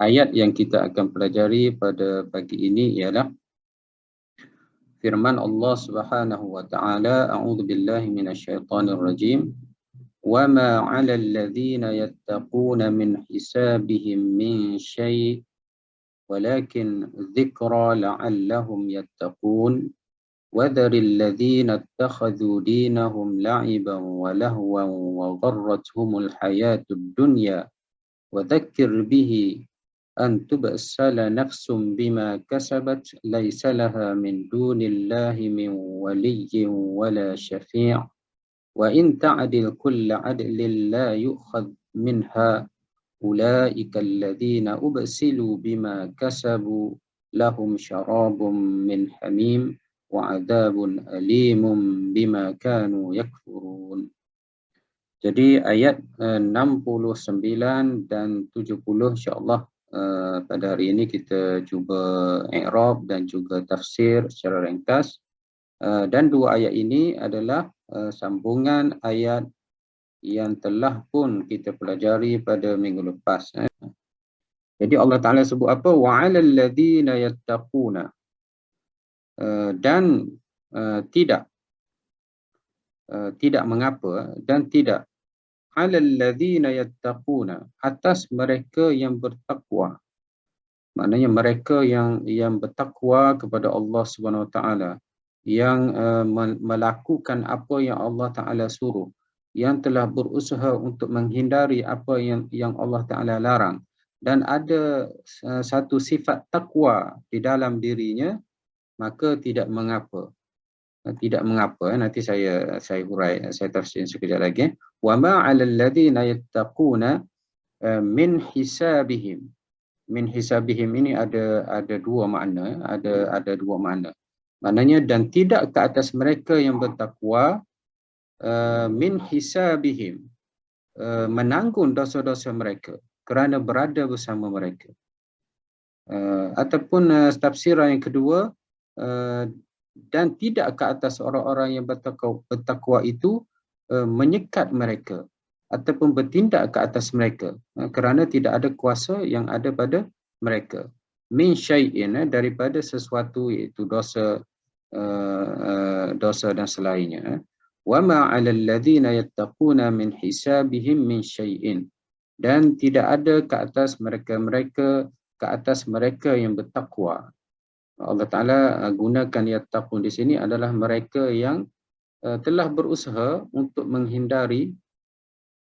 Ayat yang kita akan pelajari pada pagi ini ialah firman Allah Subhanahu wa taala, a'udzu billahi minasyaitonir rajim, wa ma 'alal ladzina yattaquna min hisabihim min syai' walakin dzikra la'allahum yattaqun wa dzaril ladzina ittakhadhu dinahum la'iban wa lahwan wa gharratuhumul hayatud dunya wa dzakkir bihi أن تبسل نفس بما كسبت ليس لها من دون الله من ولي ولا شفيع وإن تعدل كل عدل لا يؤخذ منها أولئك الذين أبسلوا بما كسبوا لهم شراب من حميم وعذاب أليم بما كانوا يكفرون. Jadi ayat 69 dan 70 insya-Allah pada hari ini kita cuba i'rab dan juga tafsir secara ringkas. Dan dua ayat ini adalah sambungan ayat yang telah pun kita pelajari pada minggu lepas. Jadi Allah Ta'ala sebut apa? وَعَلَى الَّذِينَ يَتَّقُونَ, dan tidak mengapa dan tidak alal ladzina yattaquna, atas mereka yang bertakwa. Maknanya mereka yang bertakwa kepada Allah Subhanahu Wa Taala, yang melakukan apa yang Allah Taala suruh, yang telah berusaha untuk menghindari apa yang Allah Taala larang, dan ada satu sifat takwa di dalam dirinya, maka tidak mengapa. Tidak mengapa, nanti saya hurai, saya tafsir sekejap lagi. Wa ma 'alal ladzina yattaquna min hisabihim. Min hisabihim ini ada dua makna, ada dua makna. Maknanya dan tidak ke atas mereka yang bertakwa min hisabihim, menanggung dosa-dosa mereka kerana berada bersama mereka. Ataupun tafsiran yang kedua, dan tidak ke atas orang-orang yang bertakwa itu menyekat mereka ataupun bertindak ke atas mereka kerana tidak ada kuasa yang ada pada mereka. Min syai'in, daripada sesuatu, iaitu dosa dan selainnya. Wa ma 'alal ladzina yattaquna min hisabihim min syai'in, dan tidak ada ke atas mereka yang bertakwa. Allah Ta'ala gunakan yattaqun di sini adalah mereka yang telah berusaha untuk menghindari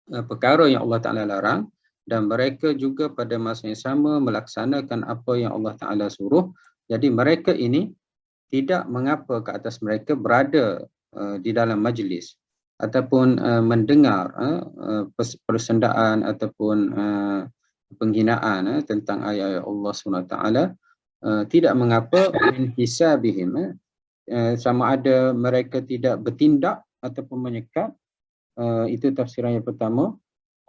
perkara yang Allah Ta'ala larang, dan mereka juga pada masa yang sama melaksanakan apa yang Allah Ta'ala suruh. Jadi mereka ini tidak mengapa ke atas mereka berada di dalam majlis ataupun mendengar persendaan ataupun penghinaan tentang ayat-ayat Allah SWT. Tidak mengapa min hisabihim, sama ada mereka tidak bertindak ataupun menyekat, itu tafsiran yang pertama,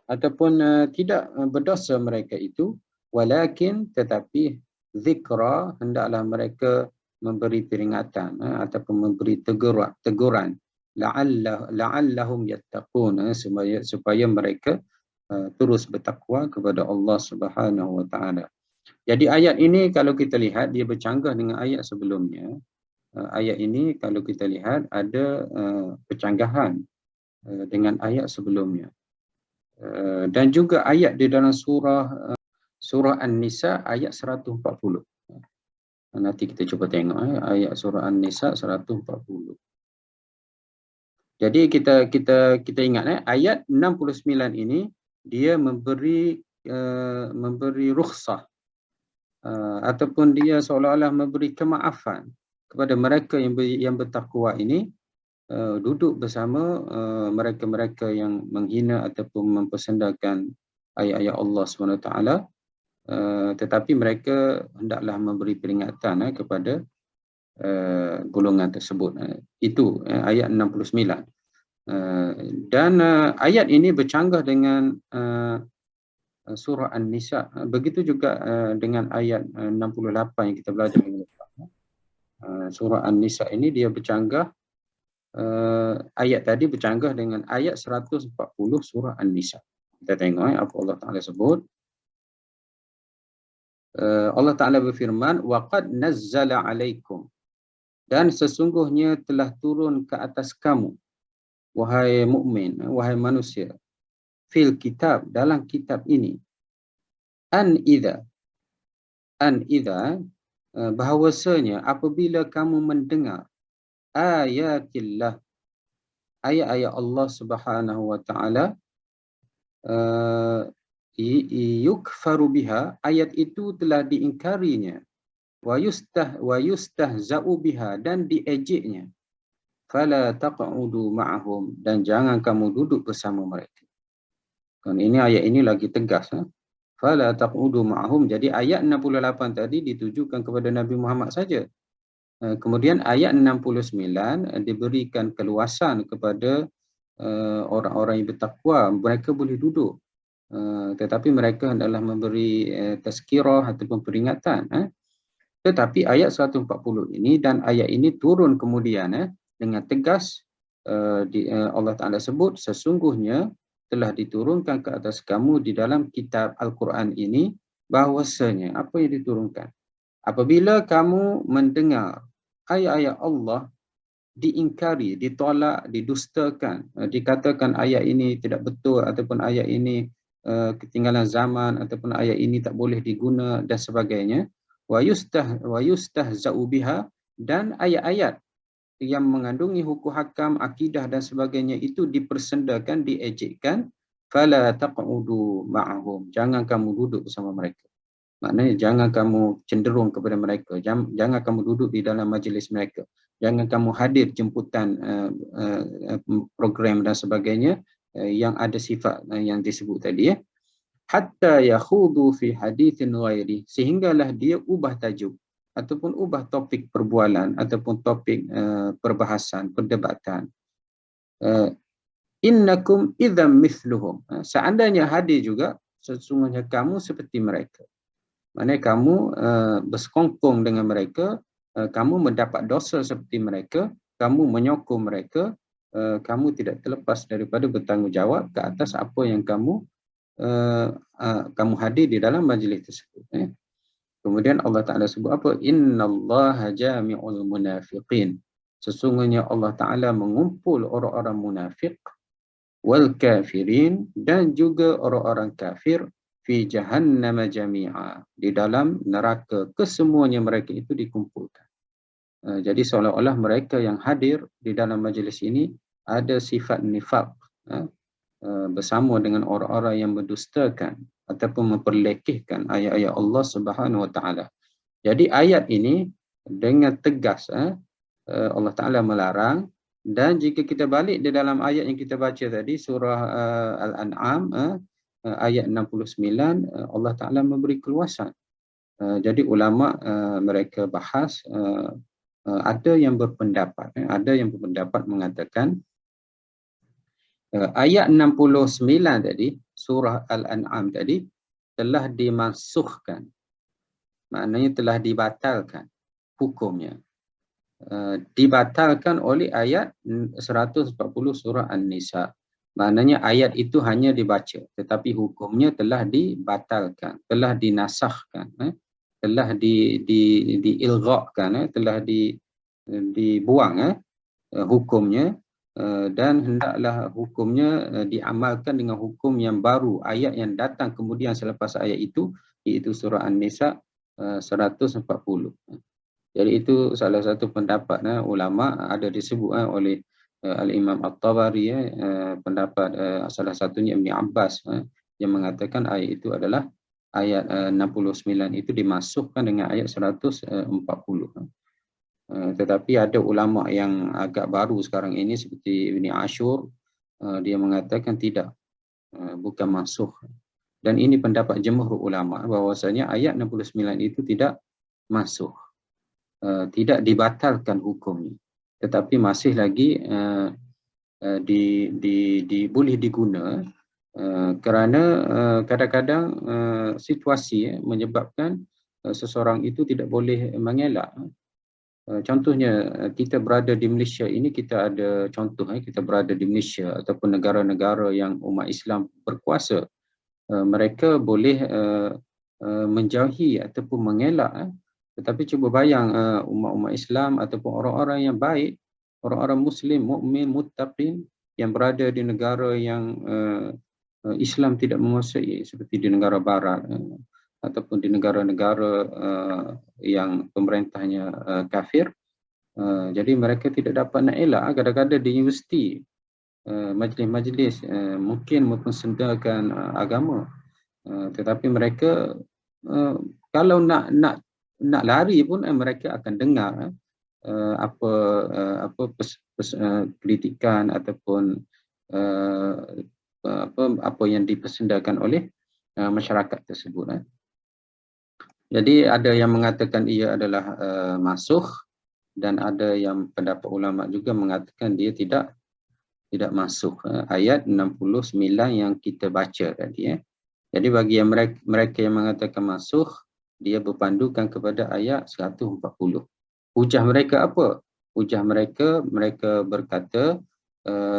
ataupun tidak berdosa mereka itu, walakin tetapi zikra, hendaklah mereka memberi peringatan ataupun memberi teguran la'allahum yattaqun, supaya mereka terus bertakwa kepada Allah Subhanahu wa taala. Jadi ayat ini kalau kita lihat dia bercanggah dengan ayat sebelumnya. Ayat ini kalau kita lihat ada percanggahan dengan ayat sebelumnya. Dan juga ayat di dalam surah An-Nisa ayat 140. Nanti kita cuba tengok ayat surah An-Nisa 140. Jadi kita ingat ayat 69 ini dia memberi rukhsah, ataupun dia seolah-olah memberi kemaafan kepada mereka yang bertakwa ini, duduk bersama mereka-mereka yang menghina ataupun mempersendakan ayat-ayat Allah SWT, tetapi mereka hendaklah memberi peringatan kepada golongan tersebut. Itu ayat 69. Dan ayat ini bercanggah dengan surah An-Nisa. Begitu juga dengan ayat 68 yang kita belajar minggu lepas. Surah An-Nisa ini dia bercanggah, ayat tadi bercanggah dengan ayat 140 surah An-Nisa. Kita tengok apa Allah Ta'ala sebut. Allah Ta'ala berfirman, وَقَدْ نَزَّلَ عَلَيْكُمْ, dan sesungguhnya telah turun ke atas kamu, wahai mukmin, wahai manusia, fil kitab, dalam kitab ini, an idza, bahawasanya apabila kamu mendengar ayatillah, ayat-ayat Allah Subhanahu wa taala, yukfaru biha, ayat itu telah diingkarinya, wa yustahza'u biha, dan diejeknya, fala taq'udu ma'ahum, dan jangan kamu duduk bersama mereka. Kan ini ayat ini lagi tegas, fala taq'udu ma'ahum. Jadi ayat 68 tadi ditujukan kepada Nabi Muhammad saja. Kemudian ayat 69 diberikan keluasan kepada orang-orang yang bertakwa, mereka boleh duduk. Tetapi mereka adalah memberi tazkirah ataupun peringatan. Tetapi ayat 140 ini dan ayat ini turun kemudian dengan tegas, Allah Ta'ala sebut, sesungguhnya telah diturunkan ke atas kamu di dalam kitab Al-Quran ini, bahawasanya apa yang diturunkan, apabila kamu mendengar ayat-ayat Allah diingkari, ditolak, didustakan, dikatakan ayat ini tidak betul ataupun ayat ini ketinggalan zaman ataupun ayat ini tak boleh diguna dan sebagainya, wa yustahza'u biha, dan ayat-ayat yang mengandungi hukum hakam, akidah dan sebagainya itu dipersendakan, diejekkan, fala taq'udu ma'ahum, jangan kamu duduk bersama mereka. Maknanya jangan kamu cenderung kepada mereka, jangan kamu duduk di dalam majlis mereka, jangan kamu hadir jemputan program dan sebagainya yang ada sifat yang disebut tadi, hatta yakhudu fi haditsin ghairi, sehinggalah dia ubah tajuk ataupun ubah topik perbualan ataupun topik perbahasan, perdebatan. Innakum idzam mithluhum, seandainya hadir juga, sesungguhnya kamu seperti mereka. Maknanya kamu bersekongkong dengan mereka, kamu mendapat dosa seperti mereka, kamu menyokong mereka, kamu tidak terlepas daripada bertanggungjawab ke atas apa yang kamu hadir di dalam majlis tersebut. Kemudian Allah Ta'ala sebut apa? Innallaha jami'ul munafiqin, sesungguhnya Allah Ta'ala mengumpul orang-orang munafik, wal kafirin, dan juga orang-orang kafir, fi jahannam jami'a, di dalam neraka kesemuanya mereka itu dikumpulkan. Jadi seolah-olah mereka yang hadir di dalam majlis ini ada sifat nifaq, bersama dengan orang-orang yang mendustakan ataupun memperlekehkan ayat-ayat Allah Subhanahu wa taala. Jadi ayat ini dengan tegas Allah Taala melarang, dan jika kita balik di dalam ayat yang kita baca tadi, surah Al-An'am ayat 69, Allah Taala memberi keluasan. Jadi ulama mereka bahas, ada yang berpendapat mengatakan ayat 69 tadi, surah Al-An'am tadi, telah dimansukhkan. Maknanya telah dibatalkan hukumnya. Dibatalkan oleh ayat 140 surah An-Nisa. Maknanya ayat itu hanya dibaca, tetapi hukumnya telah dibatalkan, telah dinasahkan, telah diilghaqkan, telah dibuang hukumnya, dan hendaklah hukumnya diamalkan dengan hukum yang baru, ayat yang datang kemudian selepas ayat itu, iaitu surah An-Nisa 140. Jadi itu salah satu pendapat ulama, ada disebut oleh Al-Imam At-Tabari, pendapat salah satunya Ibn Abbas, yang mengatakan ayat itu adalah ayat 69 itu dimasukkan dengan ayat 140. Tetapi ada ulama yang agak baru sekarang ini seperti Ibn Ashur, dia mengatakan tidak, bukan masukh. Dan ini pendapat jumhur ulama bahwasanya ayat 69 itu tidak masukh, tidak dibatalkan hukumnya, tetapi masih lagi boleh diguna, kerana kadang-kadang situasi menyebabkan seseorang itu tidak boleh mengelak. Contohnya kita berada di Malaysia ini, kita ada contoh, kita berada di Malaysia ataupun negara-negara yang umat Islam berkuasa, mereka boleh menjauhi ataupun mengelak. Tetapi cuba bayang umat-umat Islam ataupun orang-orang yang baik, orang-orang Muslim, mukmin, muttaqin yang berada di negara yang Islam tidak menguasai, seperti di negara Barat ataupun di negara-negara yang pemerintahnya kafir. Jadi mereka tidak dapat nak elak. Kadang-kadang di universiti, majlis-majlis mungkin mempersendakan agama, tetapi mereka kalau nak lari pun mereka akan dengar kritikan ataupun apa yang dipersendakan oleh masyarakat tersebut. Jadi ada yang mengatakan ia adalah masukh, dan ada yang pendapat ulama juga mengatakan dia tidak masukh. Ayat 69 yang kita baca tadi. Jadi bagi yang mereka yang mengatakan masukh, dia berpandukan kepada ayat 140. Hujah mereka apa? Hujah mereka berkata,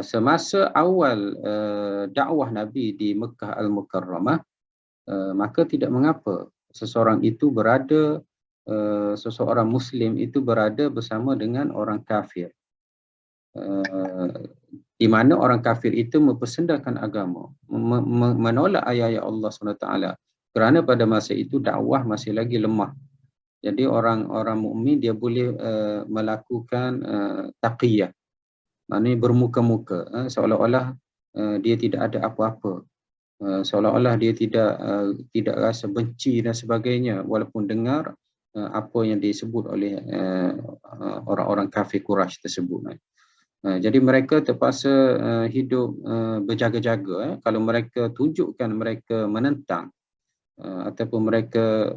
semasa awal dakwah Nabi di Mekah Al-Mukarramah, maka tidak mengapa seseorang Muslim itu berada bersama dengan orang kafir. Di mana orang kafir itu mempersendakan agama, menolak ayat-ayat Allah SWT. Kerana pada masa itu dakwah masih lagi lemah. Jadi orang-orang mukmin dia boleh melakukan taqiyah, maknanya bermuka-muka, seolah-olah dia tidak ada apa-apa, seolah-olah dia tidak rasa benci dan sebagainya, walaupun dengar apa yang disebut oleh orang-orang kafir Quraisy tersebut. Jadi mereka terpaksa hidup berjaga-jaga. Kalau mereka tunjukkan mereka menentang ataupun mereka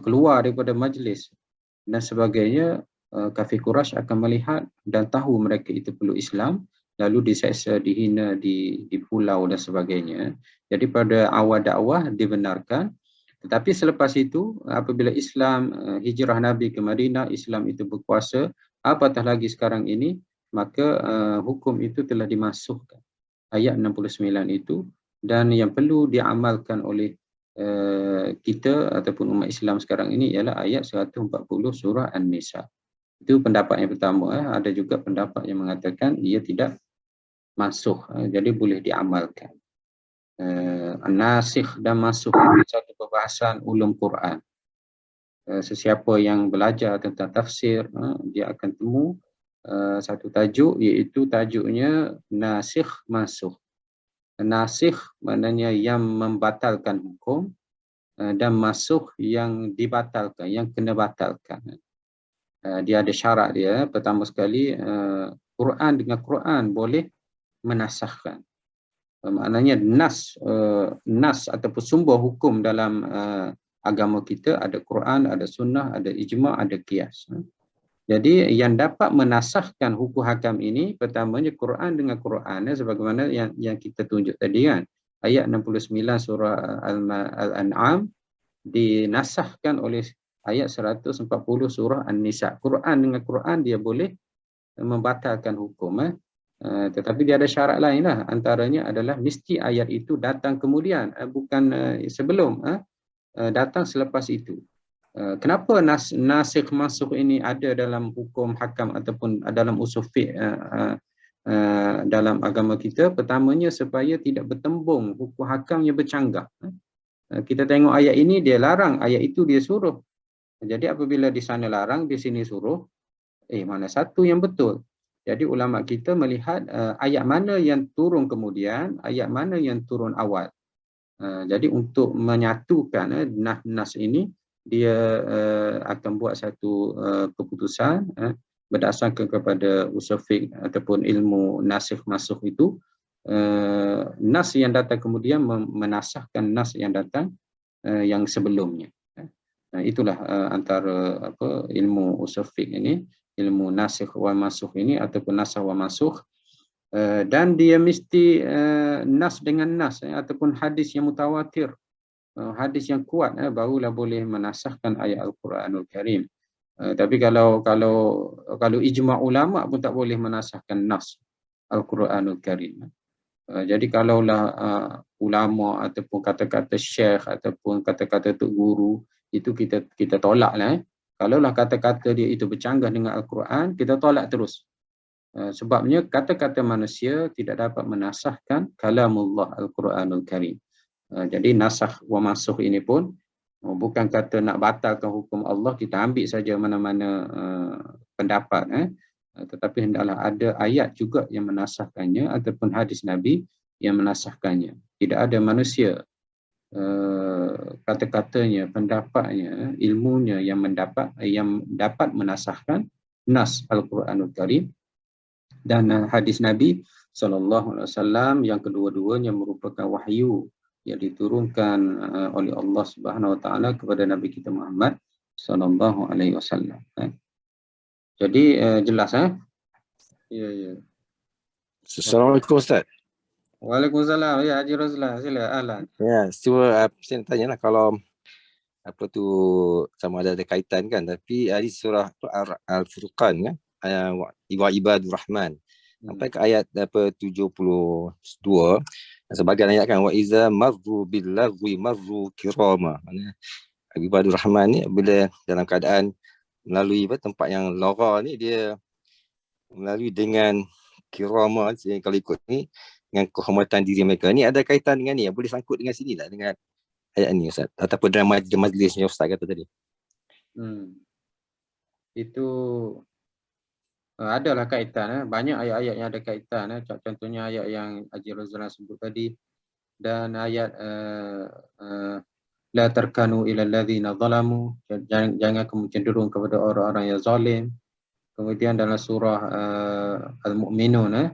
keluar daripada majlis dan sebagainya, kafir Quraisy akan melihat dan tahu mereka itu perlu Islam, lalu diseksa, dihina di pulau dan sebagainya. Jadi pada awal dakwah dibenarkan, tetapi selepas itu apabila Islam hijrah Nabi ke Madinah, Islam itu berkuasa, apatah lagi sekarang ini, maka hukum itu telah dimasukkan, ayat 69 itu, dan yang perlu diamalkan oleh kita ataupun umat Islam sekarang ini ialah ayat 140 surah An-Nisa. Itu pendapat yang pertama. Ada juga pendapat yang mengatakan ia tidak masukh, jadi boleh diamalkan. Nasikh dan masukh itu satu perbahasan ulum Quran. Sesiapa yang belajar tentang tafsir, dia akan temu satu tajuk, iaitu tajuknya nasikh masukh. Nasikh maknanya yang membatalkan hukum, dan masukh yang dibatalkan, yang kena batalkan. Dia ada syarat dia. Pertama sekali, Quran dengan Quran boleh menasahkan. Maknanya nas ataupun sumber hukum dalam agama kita ada Quran, ada sunnah, ada ijma', ada qiyas. Jadi yang dapat menasahkan hukum hakam ini pertamanya Quran dengan Quran, sebagaimana yang kita tunjuk tadi kan. Ayat 69 surah Al-An'am dinasahkan oleh ayat 140 surah An-Nisa. Quran dengan Quran dia boleh membatalkan hukum. Tetapi dia ada syarat lain lah. Antaranya adalah mesti ayat itu datang kemudian, bukan sebelum, datang selepas itu. Kenapa nasikh masukh ini ada dalam hukum hakam ataupun dalam usul fiqh dalam agama kita? Pertamanya supaya tidak bertembung hukum hakam yang bercanggah. Kita tengok ayat ini dia larang, ayat itu dia suruh. Jadi apabila di sana larang, di sini suruh, mana satu yang betul? Jadi ulama kita melihat ayat mana yang turun kemudian, ayat mana yang turun awal. Jadi untuk menyatukan nas ini, dia akan buat satu keputusan berdasarkan kepada usul fiqh ataupun ilmu nasikh masukh itu. Nas yang datang kemudian menasahkan nas yang datang yang sebelumnya. Itulah antara ilmu usul fiqh ini, ilmu nasikh wa masukh ini ataupun nasakh wa masukh. Dan dia mesti nas dengan nas ataupun hadis yang mutawatir, hadis yang kuat, barulah boleh menasahkan ayat Al-Quranul Karim. Tapi kalau ijma' ulama pun tak boleh menasahkan nas Al-Quranul Karim. Jadi kalaulah ulama ataupun kata-kata syekh ataupun kata-kata tok guru itu kita tolaklah. Kalaulah kata-kata dia itu bercanggah dengan Al-Quran, kita tolak terus. Sebabnya kata-kata manusia tidak dapat menasahkan kalamullah Al-Quranul Karim. Jadi nasakh wa mansukh ini pun bukan kata nak batalkan hukum Allah, kita ambil saja mana-mana pendapat, tetapi hendaklah ada ayat juga yang menasahkannya ataupun hadis Nabi yang menasahkannya. Tidak ada manusia kata-katanya, pendapatnya, ilmunya yang dapat menasahkan nas Al-Quranul Karim dan hadis Nabi SAW yang kedua-duanya merupakan wahyu yang diturunkan oleh Allah Subhanahu Wa Taala kepada Nabi kita Muhammad Sallallahu Alaihi Wasallam. Jadi jelas, Ya, ya. Assalamualaikum Ustaz. Waalaikumsalam. Ya, Haji Razlan, sila ahlan. Ya, cuma saya nak tanya lah, kalau apa tu sama ada kaitan kan, tapi di surah Al-Furqan kan, wa ibadur rahman sampai ke ayat 72, sebagian ayat kan, wa iza marru bil lagwi marru kirama. Maksudnya ibadur rahman ni bila dalam keadaan melalui tempat yang lara ni, dia melalui dengan kirama, kalau ikut ni dengan kehormatan diri mereka. Ni ada kaitan dengan ni, boleh sangkut dengan sini tak, dengan ayat ni Ustaz, ataupun dalam majlisnya Ustaz kata tadi? Itu adalah kaitan, banyak ayat-ayat yang ada kaitan, contohnya ayat yang Haji Razlan sebut tadi, dan ayat la tarkanu ilal ladzina zalamu, jangan kamu cenderung kepada orang-orang yang zalim. Kemudian dalam surah Al-Mu'minun,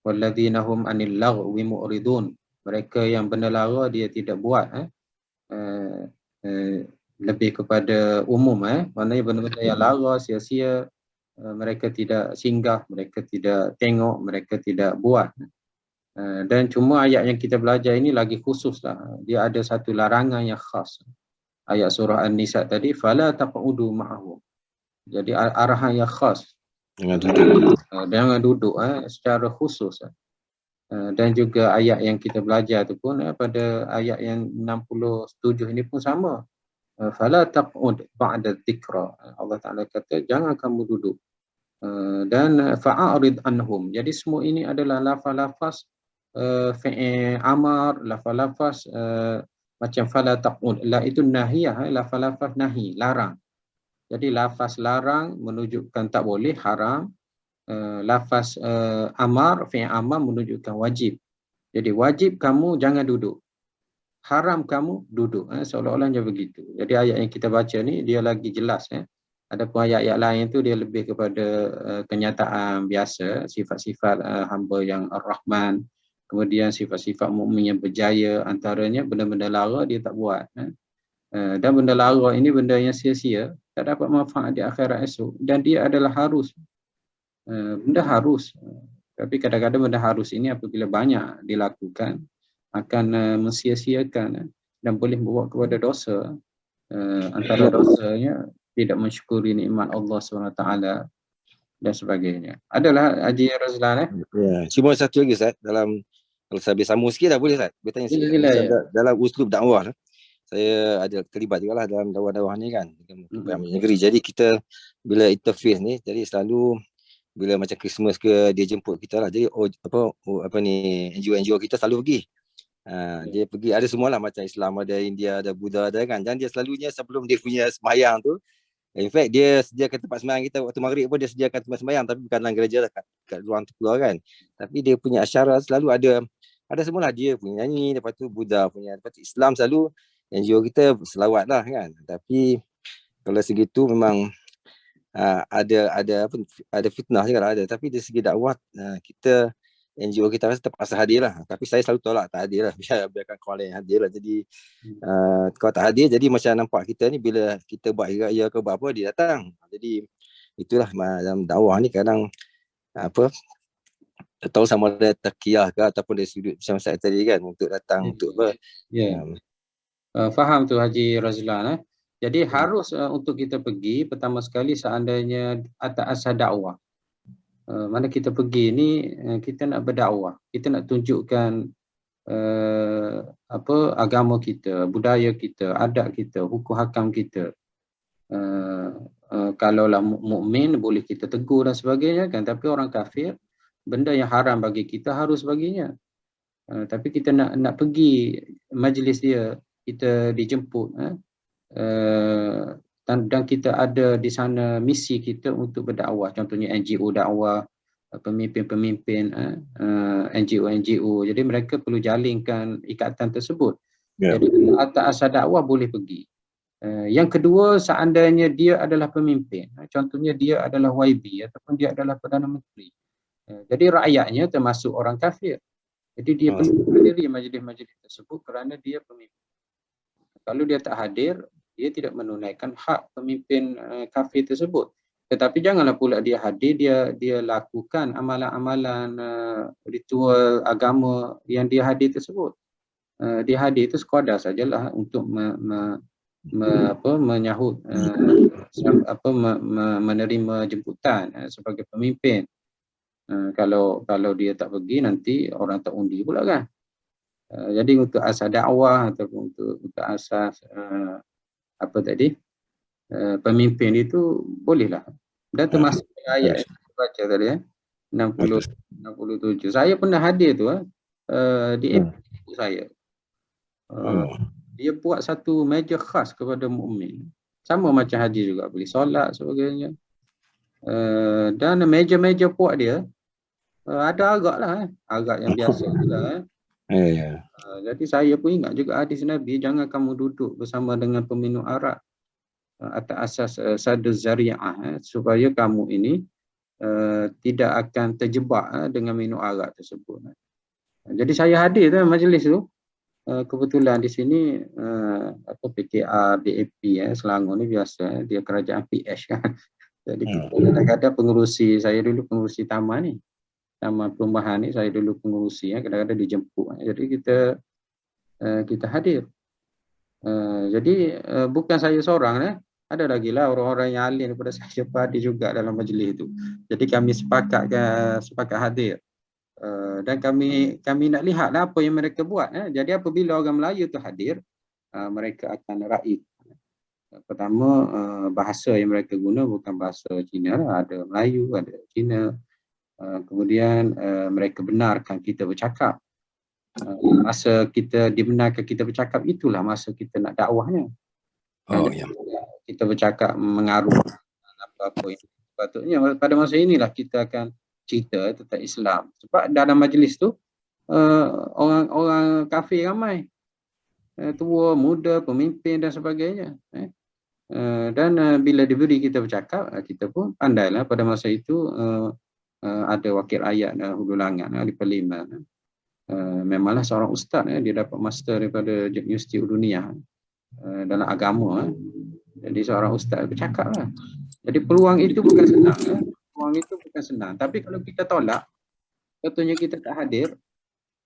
walladzina hum anil laghwi mu'ridun, mereka yang benda lara dia tidak buat, lebih kepada umum, maknanya benda-benda yang lara, sia-sia, mereka tidak singgah, mereka tidak tengok, mereka tidak buat. Dan cuma ayat yang kita belajar ini lagi khusus lah. Dia ada satu larangan yang khas. Ayat surah An-Nisa tadi, fala taq'udu ma'ahum. Jadi arahan yang khas. Jangan duduk secara khusus. Dan juga ayat yang kita belajar tu pun pada ayat yang 67 ini pun sama. Fala taq'ud ba'da dzikra. Allah Taala kata jangan kamu duduk. Dan fa'arid anhum. Jadi semua ini adalah lafaz-lafaz fi'il amar, lafaz-lafaz macam fala taq'ud. La itu nahiyah, lafaz-lafaz nahi, larang. Jadi lafaz larang menunjukkan tak boleh, haram. Lafaz amar, fi'il amar menunjukkan wajib. Jadi wajib kamu jangan duduk. Haram kamu duduk, seolah-olahnya begitu. Jadi ayat yang kita baca ni dia lagi jelas. Adapun ayat-ayat lain tu dia lebih kepada kenyataan biasa, sifat-sifat hamba yang Ar-Rahman, kemudian sifat-sifat mukmin yang berjaya, antaranya benda-benda lara dia tak buat. Dan benda lara ini benda yang sia-sia, tak dapat manfaat di akhirat esok, dan dia adalah harus. Benda harus. Tapi kadang-kadang benda harus ini apabila banyak dilakukan akan mensia-siakan dan boleh membawa kepada dosa. Antara dosanya tidak mensyukuri nikmat Allah SWT dan sebagainya. Adalah Haji Razlan. Ya, cuma satu lagi Ustaz, dalam kalau saya habis sambung sikit dah boleh Ustaz? Bertanya sikit. Ya. Dalam uslub dakwah, saya ada terlibat juga lah dalam dakwah-dakwah ni kan, dengan negeri. Jadi kita bila interface ni, jadi selalu bila macam Christmas ke, dia jemput kita lah. Jadi NGO kita selalu pergi. Dia pergi, ada semualah, macam Islam ada, India ada, Buddha ada kan. Dan dia selalunya sebelum dia punya sembahyang tu, in fact dia sediakan tempat sembahyang kita waktu maghrib pun, dia sediakan tempat sembahyang, tapi bukan dalam gereja lah, kat ruang terkeluar kan. Tapi dia punya asyara selalu ada semualah, dia punya nyanyi, lepas tu Buddha punya, lepas tu Islam selalu NGO kita selawat lah kan. Tapi kalau segitu memang ada fitnah juga ada. Tapi dari segi dakwah kita NGO kita rasa terpaksa hadir lah. Tapi saya selalu tolak tak hadir lah. Biarkan kawan lain hadir lah. Jadi kalau tak hadir, jadi macam nampak kita ni bila kita buat raya ke apa, dia datang. Jadi itulah dalam dakwah ni kadang tak tahu sama ada takiyah ke ataupun dari sudut macam saya tadi kan, untuk datang untuk apa. Faham tu Haji Razlan. Jadi harus untuk kita pergi pertama sekali seandainya atas asas dakwah. Mana kita pergi ni, kita nak berdakwah, kita nak tunjukkan agama kita, budaya kita, adat kita, hukum hakam kita. Kalaulah mukmin boleh kita tegur dan sebagainya kan, tapi orang kafir benda yang haram bagi kita harus baginya. Tapi kita nak pergi majlis dia, kita dijemput, dan kita ada di sana misi kita untuk berdakwah, contohnya NGO dakwah, pemimpin-pemimpin NGO. Jadi mereka perlu jalinkan ikatan tersebut. Jadi atas asas dakwah boleh pergi. Yang kedua, seandainya dia adalah pemimpin, contohnya dia adalah YB ataupun dia adalah Perdana Menteri, jadi rakyatnya termasuk orang kafir, jadi dia perlu menghadiri majlis-majlis tersebut kerana dia pemimpin. Kalau dia tak hadir, dia tidak menunaikan hak pemimpin kafir tersebut. Tetapi janganlah pula dia hadir, dia lakukan amalan-amalan ritual agama yang dia hadir tersebut. Dia hadir itu sekadar sajalah untuk menyahut menerima jemputan sebagai pemimpin. Kalau dia tak pergi, nanti orang tak undi pula kan. Jadi untuk asas dakwah ataupun untuk asas pemimpin itu bolehlah. Dan termasuk ayat yang kita baca tadi 67. Saya pernah hadir tu di ibu saya. Dia buat satu meja khas kepada mukmin. Sama macam haji juga, boleh solat sebagainya. Dan meja-meja puak dia ada agak lah, agak yang biasa lah. Jadi saya pun ingat juga hadis Nabi, jangan kamu duduk bersama dengan peminum arak atas asas saduz zari'ah, supaya kamu ini tidak akan terjebak dengan minum arak tersebut. Jadi saya hadir majlis tu. Kebetulan di sini PKR, DAP Selangor ni biasa, dia kerajaan PS kan. Jadi kadang-kadang pengurusi, saya dulu pengurusi taman ni, taman perumahan ni saya dulu pengurusi, kadang-kadang dijemput. Jadi kita hadir. Jadi bukan saya seorang, ada lagi lah orang-orang yang alim daripada saya hadir juga dalam majlis itu. Jadi kami sepakat hadir. Dan kami nak lihat apa yang mereka buat. Jadi apabila orang Melayu tu hadir, mereka akan raih. Pertama, bahasa yang mereka guna bukan bahasa Cina, ada Melayu, ada Cina. Kemudian mereka benarkan kita bercakap. Masa kita dibenarkan kita bercakap, itulah masa kita nak dakwahnya. Kita bercakap mengaruh apa-apa yang sepatutnya. Pada masa inilah kita akan cerita tentang Islam. Sebab dalam majlis tu orang kafir ramai, tua, muda, pemimpin dan sebagainya. Dan bila diberi kita bercakap, kita pun pandailah pada masa itu ada wakil rakyat Hulu Langat di Parlimen. Memanglah seorang ustaz, dia dapat master daripada Universiti Dunia dalam agama. Jadi seorang ustaz bercakap lah. Jadi peluang itu bukan senang. Peluang itu bukan senang. Tapi kalau kita tolak, contohnya kita tak hadir,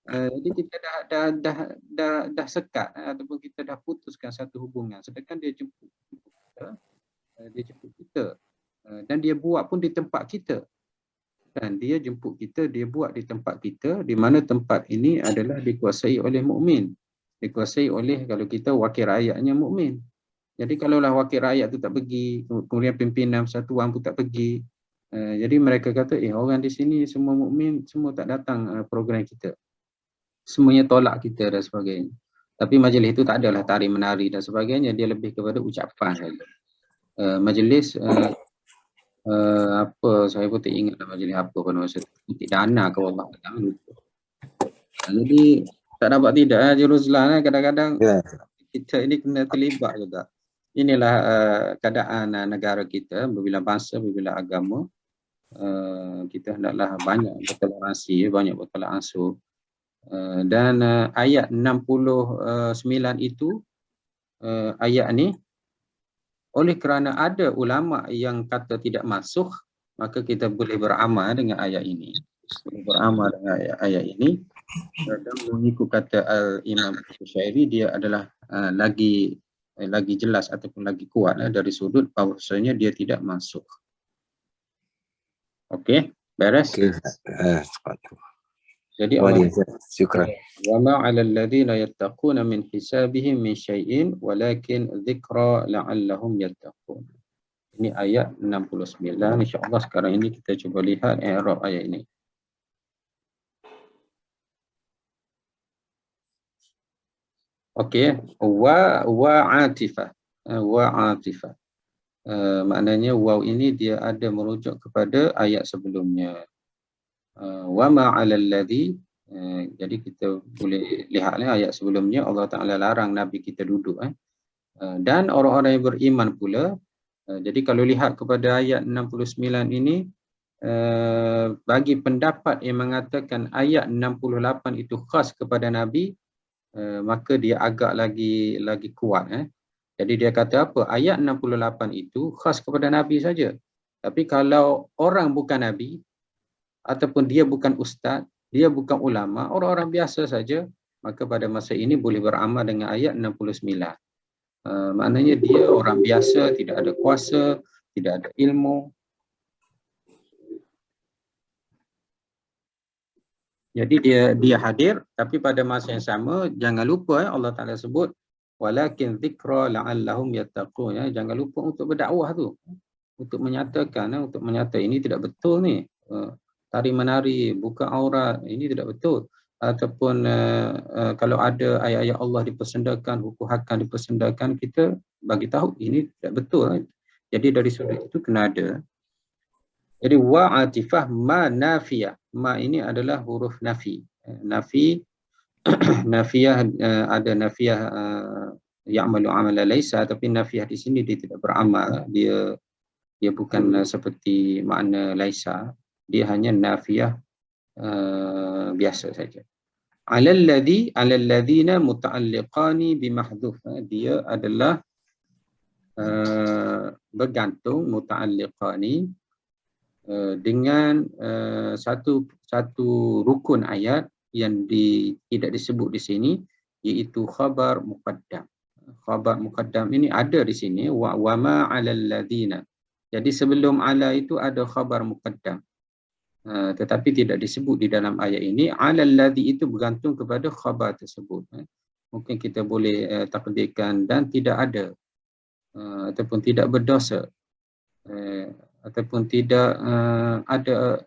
jadi kita dah sekat ataupun kita dah putuskan satu hubungan. Sedangkan dia jemput kita, dan dia buat pun di tempat kita. Dan dia jemput kita, dia buat di tempat kita, di mana tempat ini adalah dikuasai oleh mukmin. Dikuasai oleh, kalau kita wakil rakyatnya mukmin. Jadi kalaulah wakil rakyat tu tak pergi, kemudian pimpinan persatuan pun tak pergi, jadi mereka kata, orang di sini semua mukmin, semua tak datang program kita. Semuanya tolak kita dan sebagainya. Tapi majlis itu tak adalah tari menari dan sebagainya, dia lebih kepada ucapan saja. Majlis saya pun tak ingat majlis apa pada masa itu. Titik dana ke Allah. Jadi tak dapat tidak Jeruzlan, kadang-kadang kita ini kena terlibat juga. Inilah keadaan negara kita, berbila bangsa, berbila agama. Kita hendaklah banyak bertoleransi, banyak bertolak ansur. Dan ayat 69 itu, ayat ni, oleh kerana ada ulama yang kata tidak masuk, maka kita boleh beramal dengan ayat ini. Boleh beramal dengan ayat ini. Dan mengikut kata Imam Syafi'i, dia adalah lagi jelas ataupun lagi kuat dari sudut bahawasanya dia tidak masuk. Okey. Beres? Okey. Jadi Allah Syukran. wa ma 'alal ladzina yattaquna min hisabihim min syai'in walakin dzikra la'allahum yattaqun. Ini ayat 69. Insya-Allah sekarang ini kita cuba lihat i'rab ayat ini. Okey, wa 'atifah. Wa 'atifah. Maknanya waw ini dia ada merujuk kepada ayat sebelumnya. Wa ma 'alal ladzi, jadi kita boleh lihatlah ayat sebelumnya Allah Taala larang Nabi kita duduk. Dan orang-orang yang beriman pula. Jadi kalau lihat kepada ayat 69 ini, bagi pendapat yang mengatakan ayat 68 itu khas kepada Nabi, maka dia agak lagi kuat. Jadi dia kata apa? Ayat 68 itu khas kepada Nabi saja. Tapi kalau orang bukan Nabi, ataupun dia bukan ustaz, dia bukan ulama, orang-orang biasa saja, maka pada masa ini boleh beramal dengan ayat 69. Maknanya dia orang biasa, tidak ada kuasa, tidak ada ilmu. Jadi dia hadir, tapi pada masa yang sama jangan lupa Allah Taala sebut walakin dzikra la'allahum yattaqun. Jangan lupa untuk berdakwah tu, untuk menyatakan, untuk menyata ini tidak betul ni. Tari menari, buka aurat, ini tidak betul. Ataupun kalau ada ayat-ayat Allah dipersendakan, hukum hakam dipersendakan, kita bagi tahu ini tidak betul. Jadi dari sudut itu kena ada. Jadi wa atifah ma nafiyah. Ma ini adalah huruf nafi. Nafi nafiyah, ada nafiyah ya'malu amala laisa, tapi nafiyah di sini dia tidak beramal. Dia bukan seperti makna laisa. Dia hanya nafiyah biasa saja. Alal ladzina muta'alliqani bimahdhuf. Dia adalah bergantung muta'alliqani dengan satu rukun ayat yang tidak disebut di sini, iaitu khabar muqaddam. Khabar muqaddam ini ada di sini, wa ma 'alal ladzina. Jadi sebelum ala itu ada khabar muqaddam. Tetapi tidak disebut di dalam ayat ini. 'Alal ladzi itu bergantung kepada khabar tersebut. Mungkin kita boleh takdirkan dan tidak ada, ataupun tidak berdosa, ataupun tidak ada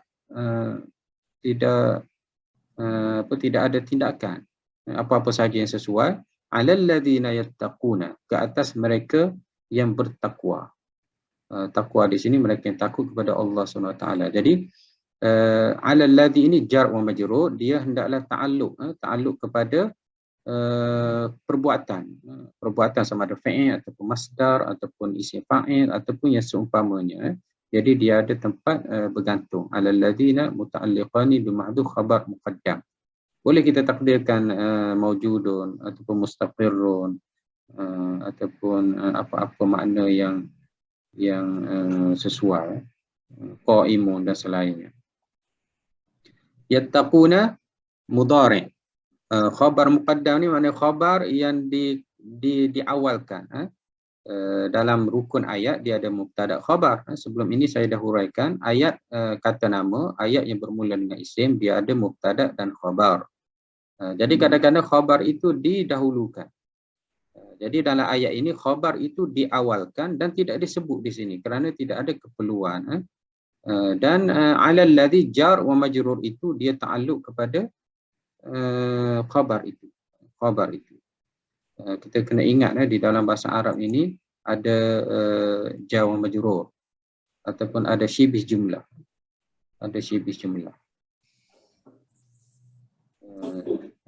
tidak ada tindakan apa-apa saja yang sesuai. 'Alal ladzina yattaquna, ke atas mereka yang bertakwa. Takwa di sini mereka yang takut kepada Allah SWT. Jadi 'alal ladzi ini jar wa majrur, dia hendaklah ta'alluq kepada perbuatan sama ada fa'il ataupun masdar ataupun isim fa'il ataupun yang seumpamanya. Jadi dia ada tempat bergantung. 'Alal ladzina muta'alliqani bimahdhuf khabar muqaddam. Boleh kita takdirkan maujudun ataupun mustaqirrun, ataupun apa-apa makna yang sesuai, qaimun dan selainnya. Yattaquna mudhari'. Khabar muqaddam ni maknanya khabar yang diawalkan. Dalam rukun ayat dia ada mubtada khabar. Sebelum ini saya dah huraikan ayat kata nama, ayat yang bermula dengan isim, dia ada mubtada dan khabar. Jadi kadang-kadang khabar itu didahulukan. Jadi dalam ayat ini khabar itu diawalkan dan tidak disebut di sini kerana tidak ada keperluan. Dan 'alal ladzi jar wa majrur itu dia ta'alluq kepada khabar itu. Kita kena ingat di dalam bahasa Arab ini ada jar wa majrur ataupun ada syibih jumlah.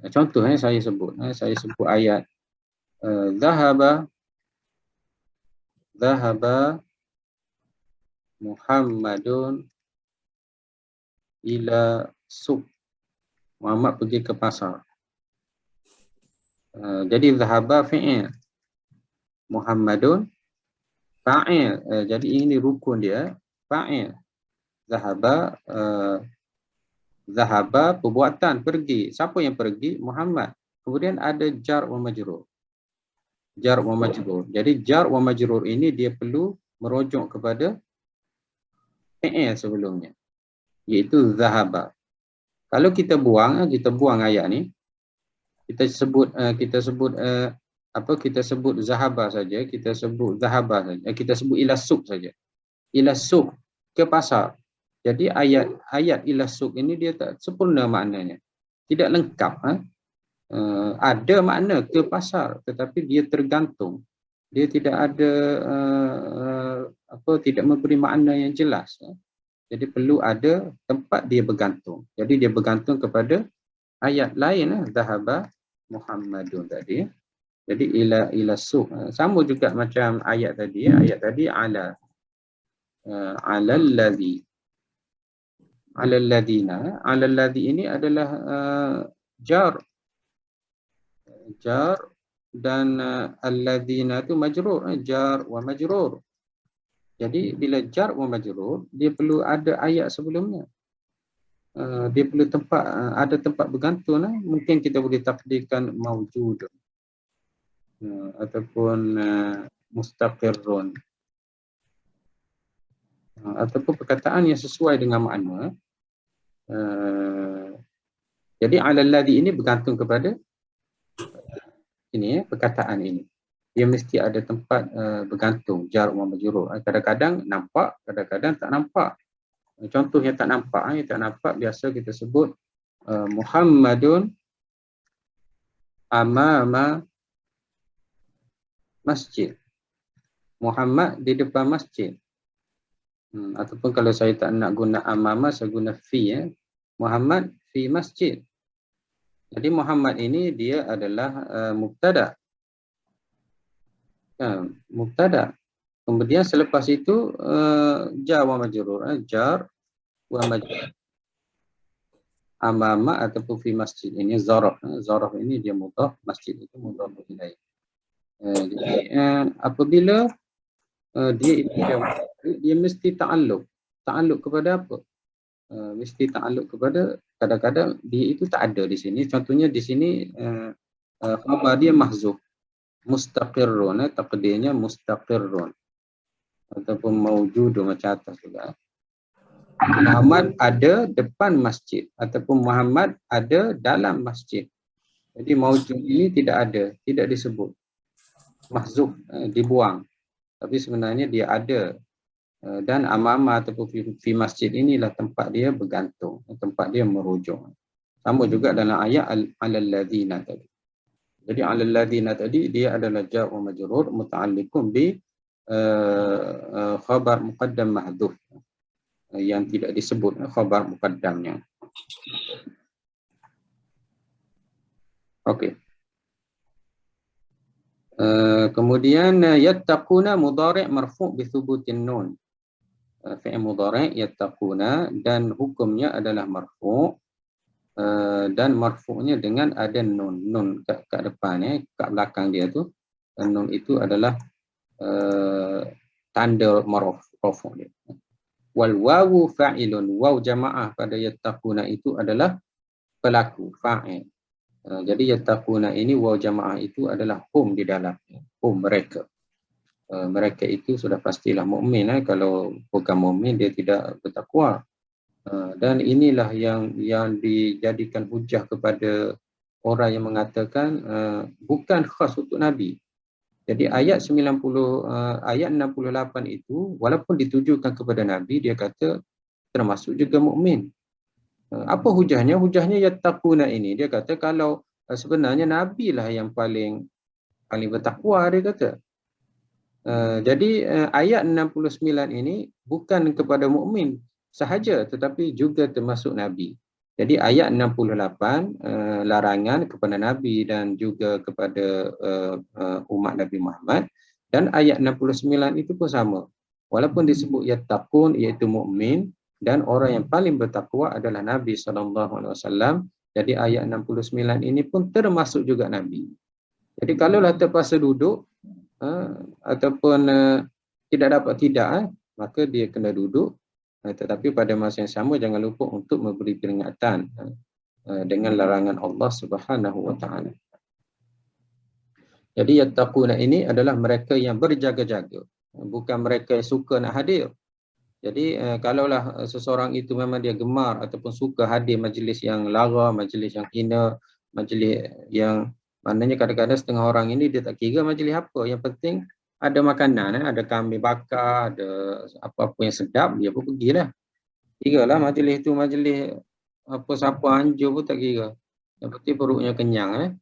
Contoh saya sebut ayat Zahaba Muhammadun ila suq. Muhammad pergi ke pasar. Jadi zahaba fi'il, Muhammadun fa'il. Jadi ini rukun dia, fa'il. Zahaba perbuatan, pergi. Siapa yang pergi? Muhammad. Kemudian ada jar wa majrur. Jadi jar wa majrur ini dia perlu merujuk kepada fi'il sebelumnya. iaitu zahaba. Kalau kita buang ayat ni, kita sebut kita sebut zahaba saja, kita sebut zahaba saja, kita sebut ila suq saja. Ila suq, ke pasar. Jadi ayat ila suq ini dia tak sempurna maknanya. Tidak lengkap. Ada makna ke pasar, tetapi dia tergantung. Dia tidak ada tidak memberi makna yang jelas. Jadi perlu ada tempat dia bergantung. Jadi dia bergantung kepada ayat lain, zahaba Muhammadun tadi. Jadi ila suq. Sama juga macam ayat tadi. Ayat tadi ala alladhi. Alladhina. Alladhi ini adalah jar dan alladhina itu majrur, jar wa majrur. Jadi bila jar wa majrur, dia perlu ada ayat sebelumnya. Dia perlu ada tempat bergantung. Mungkin kita boleh takdirkan mawjud ataupun mustaqirrun, ataupun perkataan yang sesuai dengan makna. Jadi alalladhi ini bergantung kepada ini, perkataan ini. Dia mesti ada tempat bergantung, jar wa majrur. Kadang-kadang nampak, kadang-kadang tak nampak. Contoh yang tak nampak biasa kita sebut Muhammadun amama masjid. Muhammad di depan masjid. Ataupun kalau saya tak nak guna amama, saya guna fi. Muhammad fi masjid. Jadi Muhammad ini dia adalah mubtada. Mubtada. Kemudian selepas itu jar wa majrur, jar wa majrur. Amama ataupun fi masjid ini zaraf. Zaraf ini dia mudhaf, masjid itu mudhaf ilaih. Jadi apabila dia mesti ta'alluq. Ta'alluq kepada apa? Mesti ta'alluq kepada, kadang-kadang dia itu tak ada di sini. Contohnya di sini khabar dia mahzuf. Mustaqirrun, takdirnya mustaqirrun. Ataupun mawjudun macam atas juga. Muhammad ada depan masjid ataupun Muhammad ada dalam masjid. Jadi mawjud ini tidak ada, tidak disebut. Mahzuf, dibuang. Tapi sebenarnya dia ada. Dan amama ataupun fi masjid inilah tempat dia bergantung, tempat dia merujuk. Sama juga dalam ayat alalladzina tadi. Jadi alalladzina tadi dia adalah jar wa majrur muta'alliqun bi khabar muqaddam mahdhuf, yang tidak disebut khabar muqaddamnya. Okey. Kemudian yattaquna mudhari' marfu' bi thubutin nun. Fi'il mudhari' yattaquna dan hukumnya adalah marfu', dan marfu'nya dengan ada nun kat depan, kat belakang dia tu. Nun itu adalah tanda marfu' dia. Wal wawu fa'ilun, waw jamaah pada yattaquna itu adalah pelaku, fa'il. Jadi yattaquna ini waw jamaah itu adalah hum di dalamnya, hum mereka. Mereka itu sudah pastilah mukmin. Kalau bukan mukmin dia tidak bertakwa. Dan inilah yang dijadikan hujah kepada orang yang mengatakan bukan khas untuk Nabi. Jadi ayat 68 itu walaupun ditujukan kepada Nabi, dia kata termasuk juga mukmin. Apa hujahnya? Hujahnya yattaquna ini. Dia kata kalau sebenarnya Nabi lah yang paling bertakwa, dia kata. Jadi ayat 69 ini bukan kepada mukmin sahaja tetapi juga termasuk Nabi. Jadi ayat 68 larangan kepada Nabi dan juga kepada umat Nabi Muhammad, dan ayat 69 itu pun sama. Walaupun disebut yattaqun iaitu mukmin dan orang yang paling bertakwa adalah Nabi SAW. Jadi ayat 69 ini pun termasuk juga Nabi. Jadi kalaulah terpaksa duduk ataupun tidak dapat maka dia kena duduk. Tetapi pada masa yang sama jangan lupa untuk memberi peringatan dengan larangan Allah Subhanahu wa taala. Jadi yattaquna ini adalah mereka yang berjaga-jaga, bukan mereka yang suka nak hadir. Jadi kalaulah seseorang itu memang dia gemar ataupun suka hadir majlis yang lara, majlis yang hina, majlis yang maknanya kadang-kadang setengah orang ini dia tak kira majlis apa. Yang penting ada makanan, ada kambing bakar, ada apa-apa yang sedap, dia pun pergilah. Kiralah majlis itu majlis apa siapa anjur pun tak kira. Yang penting perutnya kenyang,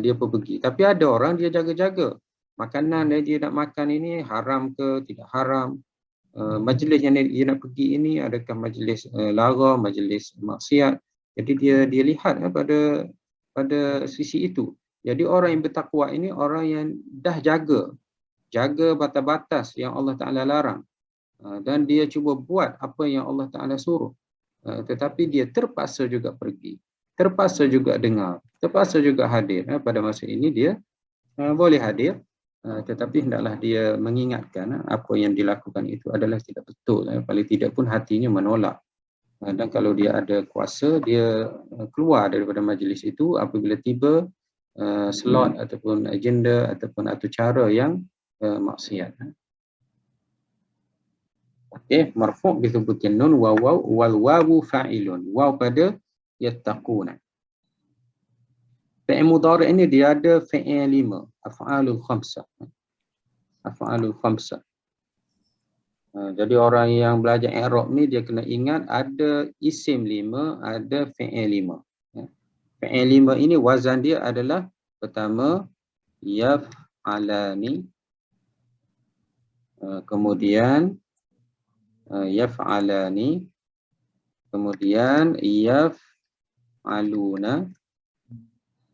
dia pun pergi. Tapi ada orang dia jaga-jaga. Makanan dia nak makan ini haram ke tidak haram. Majlis yang dia nak pergi ini adakah majlis lara, majlis maksiat. Jadi dia lihat pada sisi itu. Jadi orang yang bertakwa ini orang yang dah jaga batas-batas yang Allah Taala larang, dan dia cuba buat apa yang Allah Taala suruh. Tetapi dia terpaksa juga pergi, terpaksa juga dengar, terpaksa juga hadir. Pada masa ini dia boleh hadir, tetapi hendaklah dia mengingatkan apa yang dilakukan itu adalah tidak betul. Paling tidak pun hatinya menolak. Dan kalau dia ada kuasa, dia keluar daripada majlis itu apabila tiba slot ataupun agenda ataupun cara yang maksiat. Okey, marfu' disebutin nun wa waw wal wawu fa'ilun. Waw pada yattaquna. Fi'il mudhari' ini dia ada fi'il 5, af'alul khamsah. Af'alul khamsah. Jadi orang yang belajar i'rab ni dia kena ingat ada isim 5, ada fi'il 5. Fi'il 5 ini wazan dia adalah pertama yaf'alani, kemudian yaf'alani, kemudian yaf'aluna,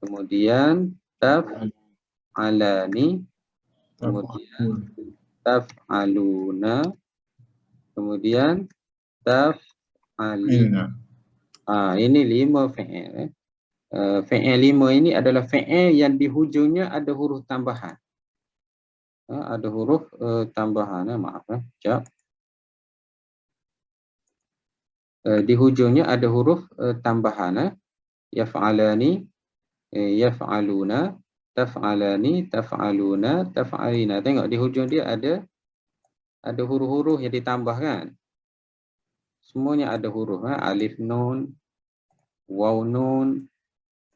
kemudian taf'alani, kemudian taf'aluna, kemudian taf'alina. Ini 5 fi'il. Fi'il 5 ini adalah fi'il yang di hujungnya ada huruf tambahan. Ada huruf tambahan. Maaf, sekejap. Di hujungnya ada huruf tambahan. Yaf'alani, yaf'aluna, taf'alani, taf'aluna, taf'alina. Tengok di hujung dia ada huruf-huruf yang ditambahkan. Semuanya ada huruf. Alif nun, waw nun,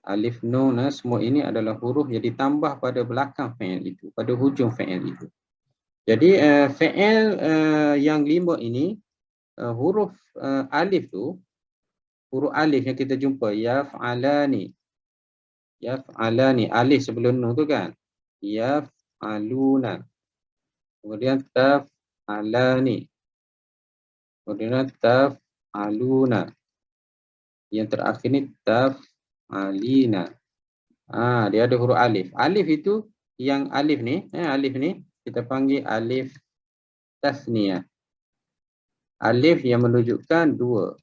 alif nun. Semua ini adalah huruf yang ditambah pada belakang fi'il itu, pada hujung fi'il itu. Jadi fi'il yang 5 ini, huruf alif tu, huruf alif yang kita jumpa, yaf'alani, yaf'alani, alif sebelum nun tu kan, yaf'aluna, kemudian taf'alani, kemudian taf'aluna, yang terakhir ni taf'alina. Dia ada huruf alif. Alif itu yang alif ni kita panggil alif tasniyah. Alif yang menunjukkan dua.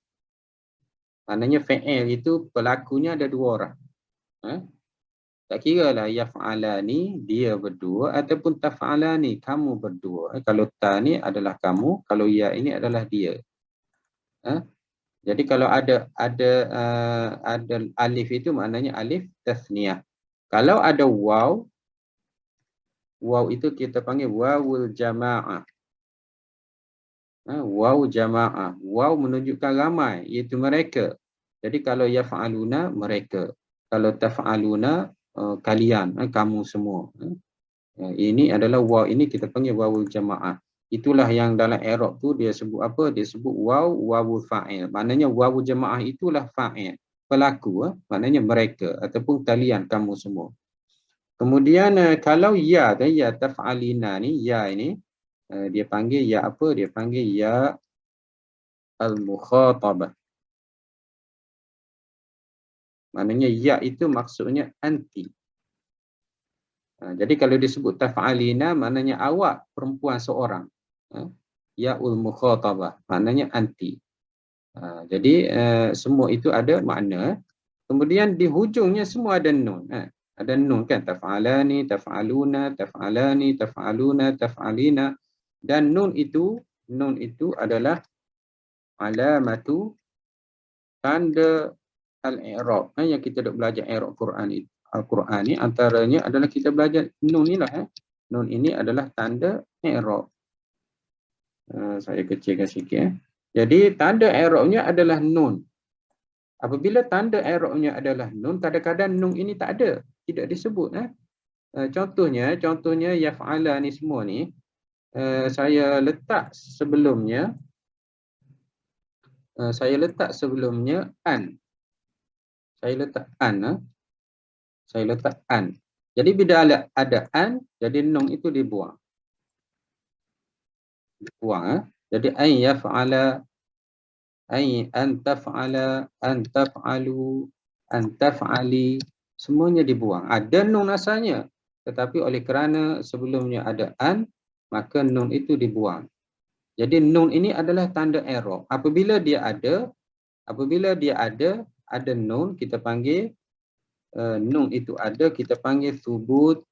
Maknanya fi'il itu pelakunya ada dua orang. Tak kira lah yaf'alani, dia berdua, ataupun taf'alani, kamu berdua. Kalau ta ni adalah kamu, kalau ya ini adalah dia. Jadi kalau ada alif itu maknanya alif tasniyah. Kalau ada waw, waw itu kita panggil wawul jama'ah. Waw jama'ah. Waw menunjukkan ramai, iaitu mereka. Jadi kalau yaf'aluna, mereka. Kalau taf'aluna, kalian, kamu semua. Ini adalah waw, ini kita panggil wawul jama'ah. Itulah yang dalam i'rab tu dia sebut apa? Dia sebut waw wawul fa'il. Maknanya wawul jama'ah itulah fa'il. Pelaku, maknanya mereka ataupun kalian, kamu semua. Kemudian kalau ya taf'alina ni, ya ini dia panggil ya apa? Dia panggil ya al-mukhatabah. Maknanya ya itu maksudnya anti. Jadi kalau disebut taf'alina maknanya awak perempuan seorang. Ya'ul mukhatabah maknanya anti. Jadi semua itu ada makna. Kemudian di hujungnya semua ada nun. Ada nun kan, taf'alani, taf'aluna, taf'alani, taf'aluna, taf'alina. Dan nun itu adalah alamatu, tanda al-i'rab. Yang kita dok belajar i'rab Quran itu. Al-Quran ni antaranya adalah kita belajar nun ni lah. Nun ini adalah tanda i'rab. Saya kecilkan sikit. Jadi tanda i'rabnya adalah nun. Apabila tanda i'rabnya adalah nun, kadang-kadang nun ini tak ada, tidak disebut. Contohnya yaf'ala ni semua ni, saya letak sebelumnya an. Saya letak an. Jadi bila ada an, jadi nun itu dibuang. Jadi an yaf'ala, an taf'ala, an taf'alu, an taf'ali, semuanya dibuang. Ada nun asalnya, tetapi oleh kerana sebelumnya ada an, maka nun itu dibuang. Jadi nun ini adalah tanda i'rab. Apabila dia ada nun, kita panggil nun itu ada, kita panggil thubut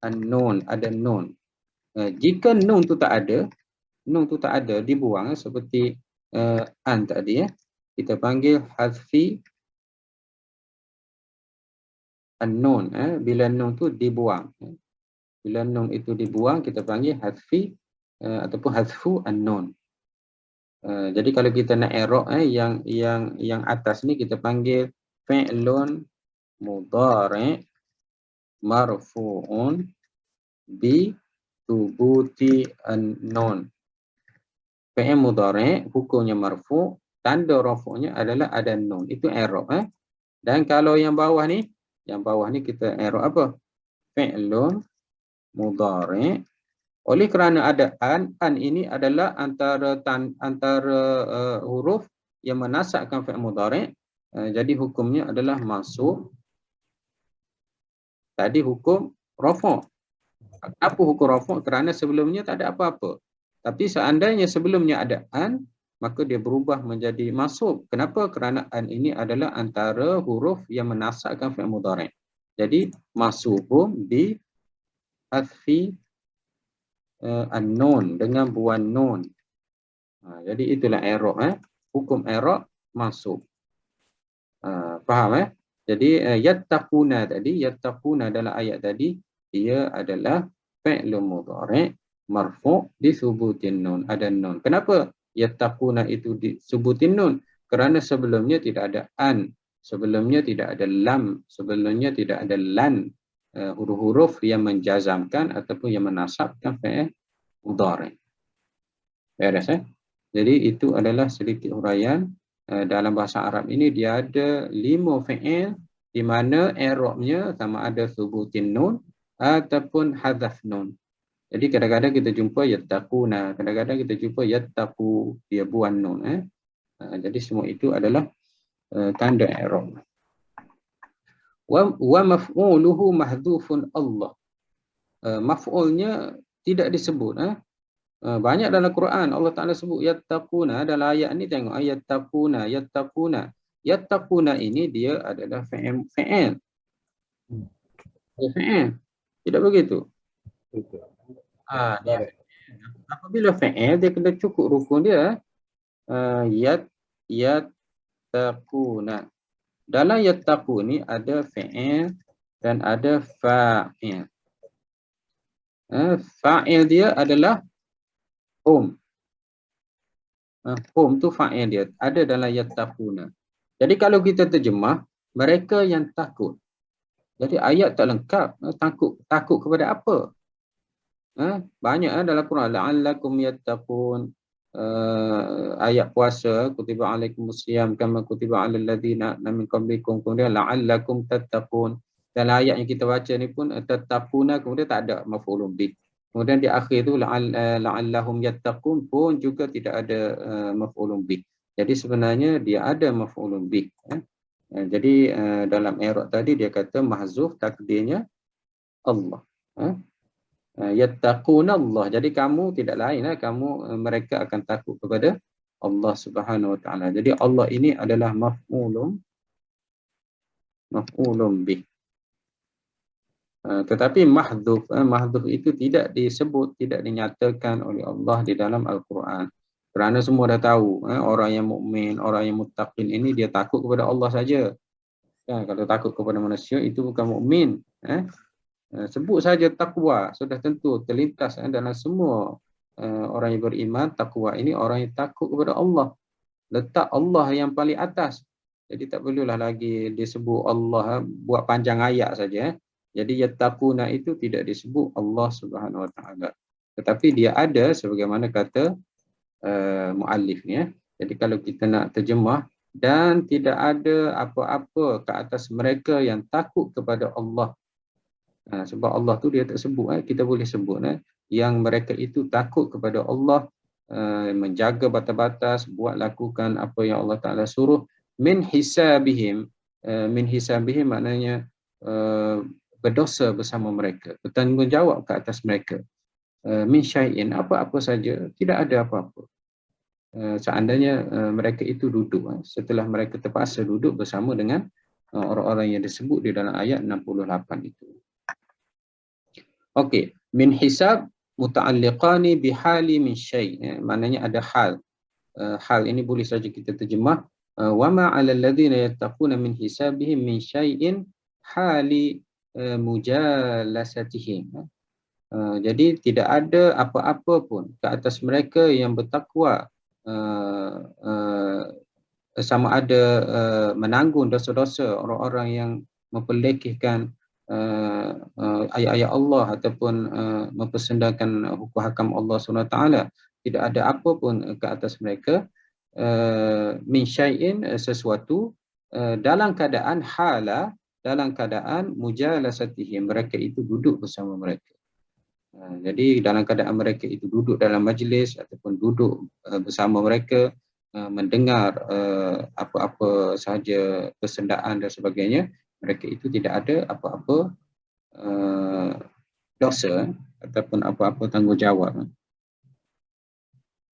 an-nun, ada nun. Jika nun tu tak ada, dibuang seperti an tadi, kita panggil hadfi an-nun. Bila nun tu dibuang, bila nun itu dibuang, kita panggil hadfi ataupun hadfu an-nun. Jadi kalau kita nak i'rab yang atas ni kita panggil fi'lun mudhari' marfu'un bi thubuti an-nun. Fi'il mudhari' hukumnya marfu', tanda rafu'nya adalah ada nun. Itu i'rab. Dan kalau yang bawah ni kita i'rab apa? Fi'lun mudhari'. Oleh kerana ada an ini adalah antara huruf yang menasabkan fi'il mudhari'. Jadi hukumnya adalah mansub. Tadi hukum rafu'. Apa hukum rafu'? Kerana sebelumnya tak ada apa-apa. Tapi seandainya sebelumnya ada an, maka dia berubah menjadi mansub. Kenapa? Kerana an ini adalah antara huruf yang menasabkan fi'il mudhari'. Jadi mansubun bi hadfi an-nun, dengan buang nun. Jadi itulah i'rab. Hukum i'rab mansub. Faham? Jadi yattaquna dalam ayat tadi, dia adalah fi'lun mudhari' marfu' disubutin nun, ada nun. Kenapa yattaquna itu disubutin nun? Kerana sebelumnya tidak ada an, sebelumnya tidak ada lam, sebelumnya tidak ada lan, huruf-huruf yang menjazamkan ataupun yang menasabkan fi'il mudhari'. Beres. Jadi itu adalah sedikit huraian. Dalam bahasa Arab ini dia ada 5 fi'il di mana i'rabnya sama ada subutin nun ataupun hadzaf nun. Jadi kadang-kadang kita jumpa yattaquna, kadang-kadang kita jumpa yattaqu, dia buang nun. Jadi semua itu adalah tanda i'rab. Wa maf'uluhu mahdhufun Allah. Maf'ulnya tidak disebut. Banyak dalam Quran Allah Taala sebut yattaquna. Dalam ayat ni tengok yattaquna. Yattaquna ini dia adalah fi'il. Tidak begitu? Apabila fi'il dia kena cukup rukun dia. Yattaquna. Dalam yattaqu ni ada fi'il dan ada fa'il. Fa'il dia adalah hum. Hum tu fa'il dia. Ada dalam yattaquna. Jadi kalau kita terjemah, mereka yang takut. Jadi ayat tak lengkap. Takut kepada apa? Banyak dalam Quran. La'allakum yattaqun. Ayat puasa. Kutiba alaikumusiyam kama kutiba alal ladhina min qablikum. Kemudian la'allakum tattaqun. Dalam ayat yang kita baca ni pun tattaquna, kemudian tak ada maf'ulun bih. Kemudian di akhir tu la'allahum yattaqun pun juga tidak ada maf'ulun bih. Jadi sebenarnya dia ada maf'ulun bih. Jadi dalam i'rab tadi dia kata mahzuf, takdirnya Allah. Yattaquna Allah. Jadi kamu tidak lain, mereka akan takut kepada Allah Subhanahu Wa Taala. Jadi Allah ini adalah maf'ulun bih. Tetapi mahdhuf itu tidak disebut, tidak dinyatakan oleh Allah di dalam Al-Quran. Kerana semua dah tahu, orang yang mukmin, orang yang muttaqin ini dia takut kepada Allah saja. Kalau takut kepada manusia itu bukan mukmin. Sebut saja takwa, sudah tentu terlintas dalam semua orang yang beriman, takwa ini orang yang takut kepada Allah. Letak Allah yang paling atas. Jadi tak perlulah lagi disebut Allah, buat panjang ayat saja. Jadi yattaquna itu tidak disebut Allah Subhanahu Wa Taala. Tetapi dia ada sebagaimana kata muallif ni. Jadi kalau kita nak terjemah, dan tidak ada apa-apa ke atas mereka yang takut kepada Allah. Sebab Allah tu dia tak sebut, kita boleh sebut yang mereka itu takut kepada Allah, menjaga batas-batas, buat lakukan apa yang Allah Ta'ala suruh. Min hisabihim, min hisabihim maknanya berdosa bersama mereka, bertanggungjawab ke atas mereka. Min syai'in, apa-apa saja, tidak ada apa-apa. Seandainya mereka itu duduk, setelah mereka terpaksa duduk bersama dengan orang-orang yang disebut di dalam ayat 68 itu. Okey, min hisab muta'alliqani bihali min syai', maknanya ada hal. Hal ini boleh saja kita terjemah wa ma 'alal ladzina yattaquna min hisabihim min syai'in hali mujalasatihim. Jadi tidak ada apa-apa pun ke atas mereka yang bertakwa, sama ada menanggung dosa-dosa orang-orang yang memperlekehkan ayat-ayat Allah ataupun mempersendakan hukum hakam Allah SWT. Tidak ada apa pun ke atas mereka min syai'in, sesuatu, dalam keadaan hala, dalam keadaan mujalasatihim, mereka itu duduk bersama mereka. Jadi dalam keadaan mereka itu duduk dalam majlis ataupun duduk bersama mereka, mendengar apa-apa sahaja persendaan dan sebagainya, mereka itu tidak ada apa-apa dosa ataupun apa-apa tanggungjawab.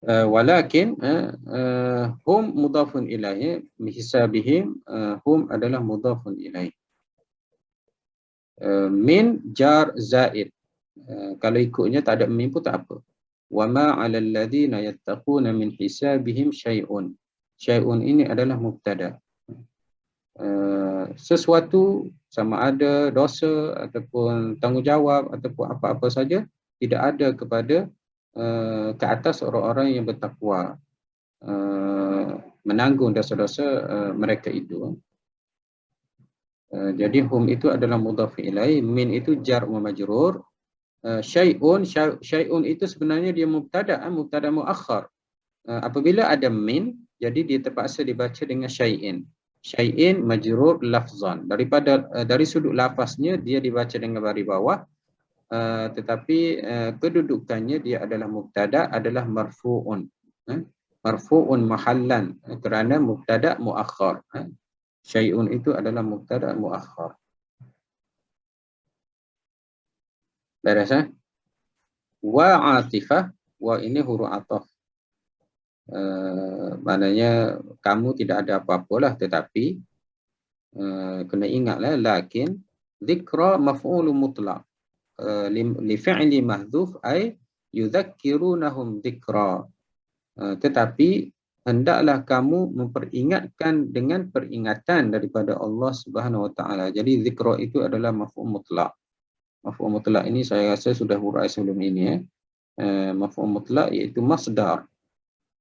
Walakin hum mudhafun ilaihi, hisabihim, hum adalah mudhafun ilaihi. Min jar zaid. Kalau ikutnya tak ada min pun tak apa. Wa ma 'alal ladzina yattaquna min hisabihim syai'un. Syai'un ini adalah mubtada. Sesuatu, sama ada dosa ataupun tanggungjawab ataupun apa-apa saja, tidak ada kepada ke atas orang-orang yang bertakwa, menanggung dosa-dosa mereka itu. Jadi hum itu adalah mudhaf ilaih, min itu jar wa majrur. Syai'un, syai'un itu sebenarnya dia mubtada muakhar. Apabila ada min, jadi dia terpaksa dibaca dengan syai'in. Syai'in majrur lafzan. Dari sudut lafaznya dia dibaca dengan baris bawah, tetapi kedudukannya dia adalah mubtada, adalah marfu'un. Marfu'un mahallan, kerana mubtada muakhar. Syai'un itu adalah mubtada muakhar. Beres? Wa atifah, wa ini huruf ataf. Maknanya kamu tidak ada apa-apalah, tetapi kena ingatlah, lakin zikra maf'ulun mutlaq li fi'li mahdhuf ay yudzakkirunahum dzikra. Tetapi hendaklah kamu memperingatkan dengan peringatan daripada Allah Subhanahu Wa Taala. Jadi zikra itu adalah maf'ul mutlaq. Maf'ul mutlaq ini saya rasa sudah hurai sebelum ini. Maf'ul mutlaq iaitu masdar.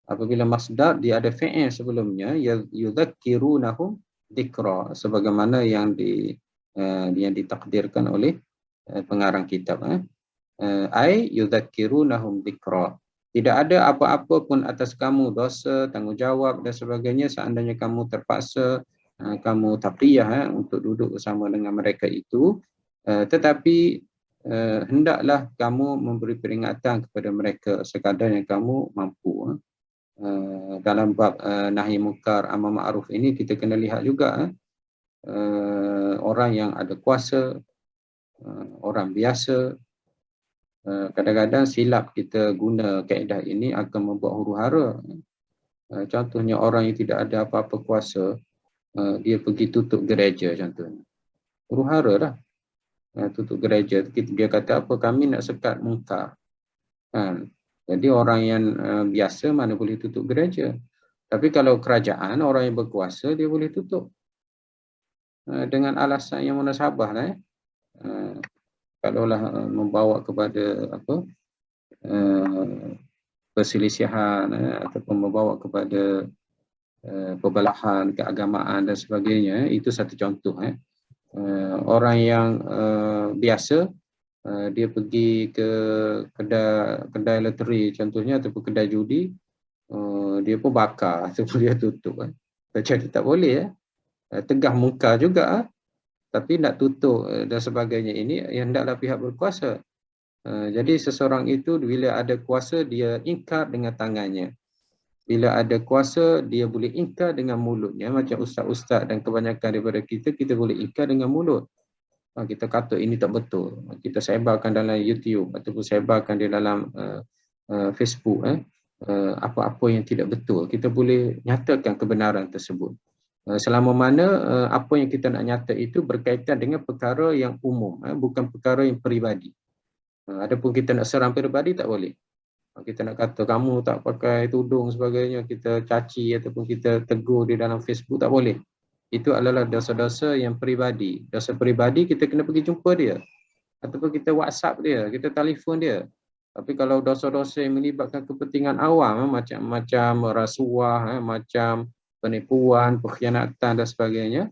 Apabila masdar dia ada fi'il sebelumnya, yudzakkirunahum dzikra, sebagaimana yang ditakdirkan oleh pengarang kitab. Ai yudzakkirunahum dzikra. Tidak ada apa-apa pun atas kamu dosa, tanggungjawab dan sebagainya, seandainya kamu terpaksa, kamu taqiyah untuk duduk bersama dengan mereka itu, tetapi hendaklah kamu memberi peringatan kepada mereka sekadar yang kamu mampu. Dalam bab nahi munkar amar ma'ruf ini kita kena lihat juga orang yang ada kuasa, orang biasa, kadang-kadang silap kita guna kaedah ini akan membuat huru-hara. Contohnya orang yang tidak ada apa-apa kuasa, dia pergi tutup gereja contohnya. Huru-hara dah. Tutup gereja, dia kata apa, kami nak sekat munkar. Jadi orang yang biasa mana boleh tutup gereja. Tapi kalau kerajaan, orang yang berkuasa, dia boleh tutup. Dengan alasan yang munasabah lah. Kalaulah membawa kepada apa, perselisihan ataupun membawa kepada perbelahan keagamaan dan sebagainya. Itu satu contoh. Orang yang biasa dia pergi ke kedai loteri contohnya ataupun kedai judi, dia pun bakar ataupun dia tutup. Jadi tak boleh. Tegah muka juga, tapi nak tutup dan sebagainya, ini yang hendaklah pihak berkuasa. Jadi seseorang itu bila ada kuasa dia ingkar dengan tangannya. Bila ada kuasa dia boleh ingkar dengan mulutnya. Macam ustaz-ustaz dan kebanyakan daripada kita boleh ingkar dengan mulut. Kita kata ini tak betul. Kita sebarkan dalam YouTube ataupun sebarkan di dalam Facebook. Apa-apa yang tidak betul. Kita boleh nyatakan kebenaran tersebut. Selama mana apa yang kita nak nyata itu berkaitan dengan perkara yang umum, bukan perkara yang peribadi. Adapun kita nak serang peribadi tak boleh. Kita nak kata kamu tak pakai tudung sebagainya, kita caci ataupun kita tegur di dalam Facebook, tak boleh. Itu adalah dosa-dosa yang peribadi. Dosa peribadi kita kena pergi jumpa dia. Ataupun kita WhatsApp dia, kita telefon dia. Tapi kalau dosa-dosa yang melibatkan kepentingan awam, macam rasuah, macam penipuan, pengkhianatan dan sebagainya,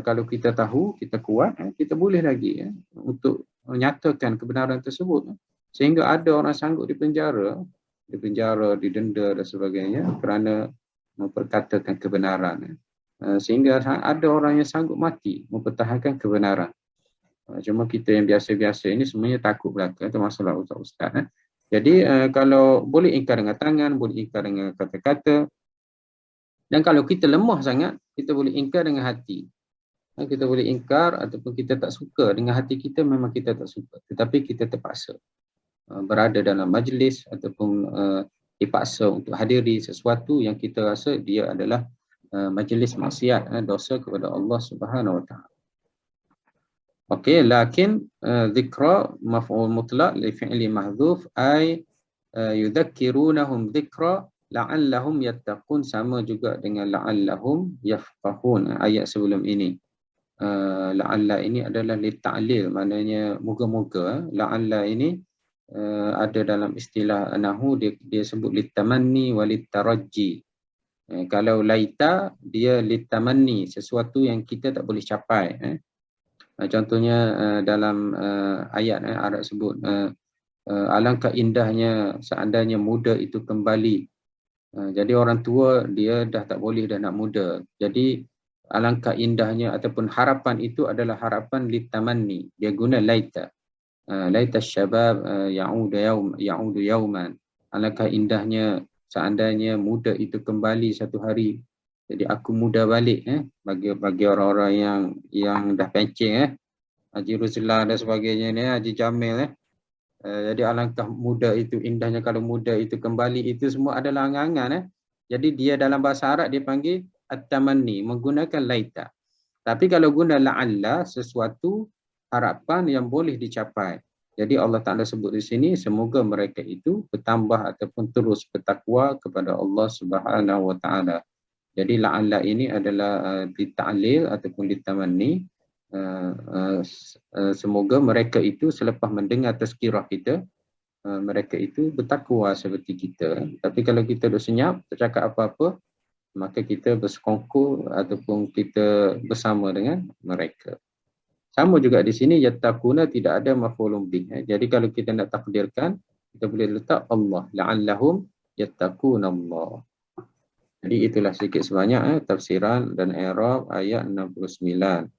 kalau kita tahu, kita kuat, kita boleh lagi untuk menyatakan kebenaran tersebut. Sehingga ada orang sanggup dipenjara, didenda dan sebagainya kerana memperkatakan kebenaran. Sehingga ada orang yang sanggup mati mempertahankan kebenaran. Cuma kita yang biasa-biasa ini semuanya takut belaka. Itu masalah ustaz-ustaz. Jadi kalau boleh ingkar dengan tangan, boleh ingkar dengan kata-kata. Dan kalau kita lemah sangat, kita boleh ingkar dengan hati. Kita boleh ingkar ataupun kita tak suka. Dengan hati kita memang kita tak suka. Tetapi kita terpaksa berada dalam majlis ataupun dipaksa untuk hadiri sesuatu yang kita rasa dia adalah majlis maksiat, dosa kepada Allah Subhanahu Wa Taala. Okey, lakin zikra maf'ul mutlaq li fi'li mahdhuf ay yudzakkirunahum dzikra la'allahum yattaqun, sama juga dengan la'allahum yafqahun. Ayat sebelum ini la'alla ini adalah li ta'lil, maknanya moga-moga. La'alla ini ada dalam istilah nahwu, dia sebut li tamanni wa li tarajji. Kalau laita dia li tamanni, sesuatu yang kita tak boleh capai. Contohnya dalam ayat Arab sebut alangkah indahnya seandainya muda itu kembali. Jadi orang tua dia dah tak boleh dah nak muda. Jadi alangkah indahnya ataupun harapan itu adalah harapan li tamanni. Dia guna laita. Laita syabab ya'udu yauman. Alangkah indahnya seandainya muda itu kembali satu hari. Jadi aku muda balik bagi orang-orang yang dah pencing Haji Ruslan dan sebagainya ni, Haji Jamil jadi alangkah muda itu, indahnya kalau muda itu kembali, itu semua adalah angan-angan Jadi dia dalam bahasa Arab dia panggil at-tamanni, menggunakan laita. Tapi kalau guna la'alla, sesuatu harapan yang boleh dicapai. Jadi Allah Ta'ala sebut di sini, semoga mereka itu bertambah ataupun terus bertakwa kepada Allah Subhanahu Wa Ta'ala. Jadi la'alla ini adalah dita'lil ataupun ditamanni. Semoga mereka itu selepas mendengar tazkirah kita, mereka itu bertakwa seperti kita. Tapi kalau kita duduk senyap, tak cakap apa-apa, maka kita bersekongkol ataupun kita bersama dengan mereka. Sama juga di sini, yattaquna tidak ada maf'ulun bih. Jadi kalau kita nak takdirkan, kita boleh letak Allah. La'allahum yattaquna Allah. Jadi itulah sedikit sebanyak tafsiran dan i'rab ayat 69.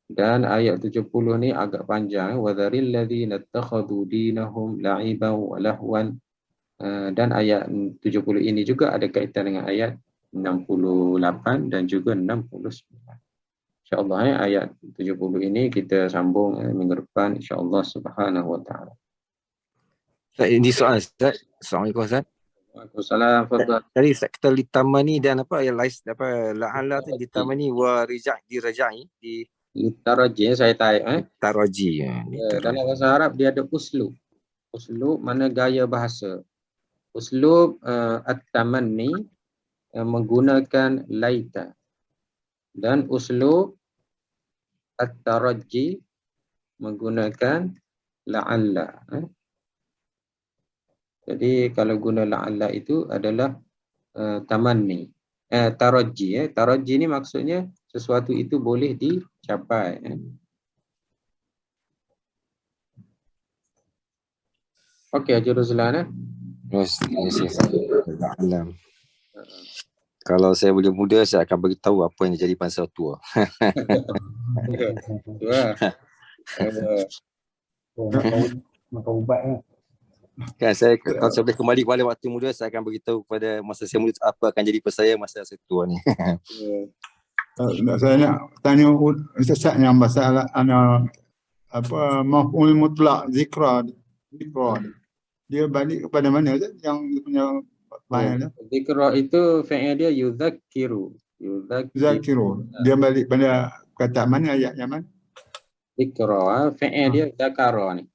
Dan ayat 70 ni agak panjang. وَذَرِلْ الَّذِينَ اتَّخَذُوا دِينَهُمْ لَعِبًا وَلَهْوًا. Dan ayat 70 ini juga ada kaitan dengan ayat 68 dan juga 69. InsyaAllah ayat 70 ini kita sambung minggu depan insyaAllah subhanahu wa ta'ala. Ini soalan Ustaz. Assalamualaikum Ustaz. Waalaikumsalam. Tadi Ustaz kata litamani dan la'ala tu litamani wa dirajai di Taraji saya tahu taraji. Dalam bahasa Arab dia ada uslub. Uslub mana gaya bahasa. Uslub at-tamanni menggunakan laita. Dan uslub at-taraji menggunakan la'alla. Jadi kalau guna la'alla itu adalah tamanni. Taraji. Taraji ni maksudnya sesuatu itu boleh dicapai. Okey, Haji Ruzlan. Yes, alam. Kalau saya boleh muda, saya akan beritahu apa yang jadi pasal tua. Wah. Makan ubat kan. Kan saya, kalau saya boleh kembali kepada waktu muda, saya akan beritahu kepada masa saya muda apa akan jadi pasal saya masa saya tua ni. Saya nak tanya Ustaz yang masalah apa maf'ul mutlak zikra. Dia balik kepada mana Ustaz yang dia punya bahaya tu? Zikra itu fi'il dia yudzakiru. Zakiru. Dia balik pada kata mana, ayat yang mana? Zikra, fi'il dia zakara ni.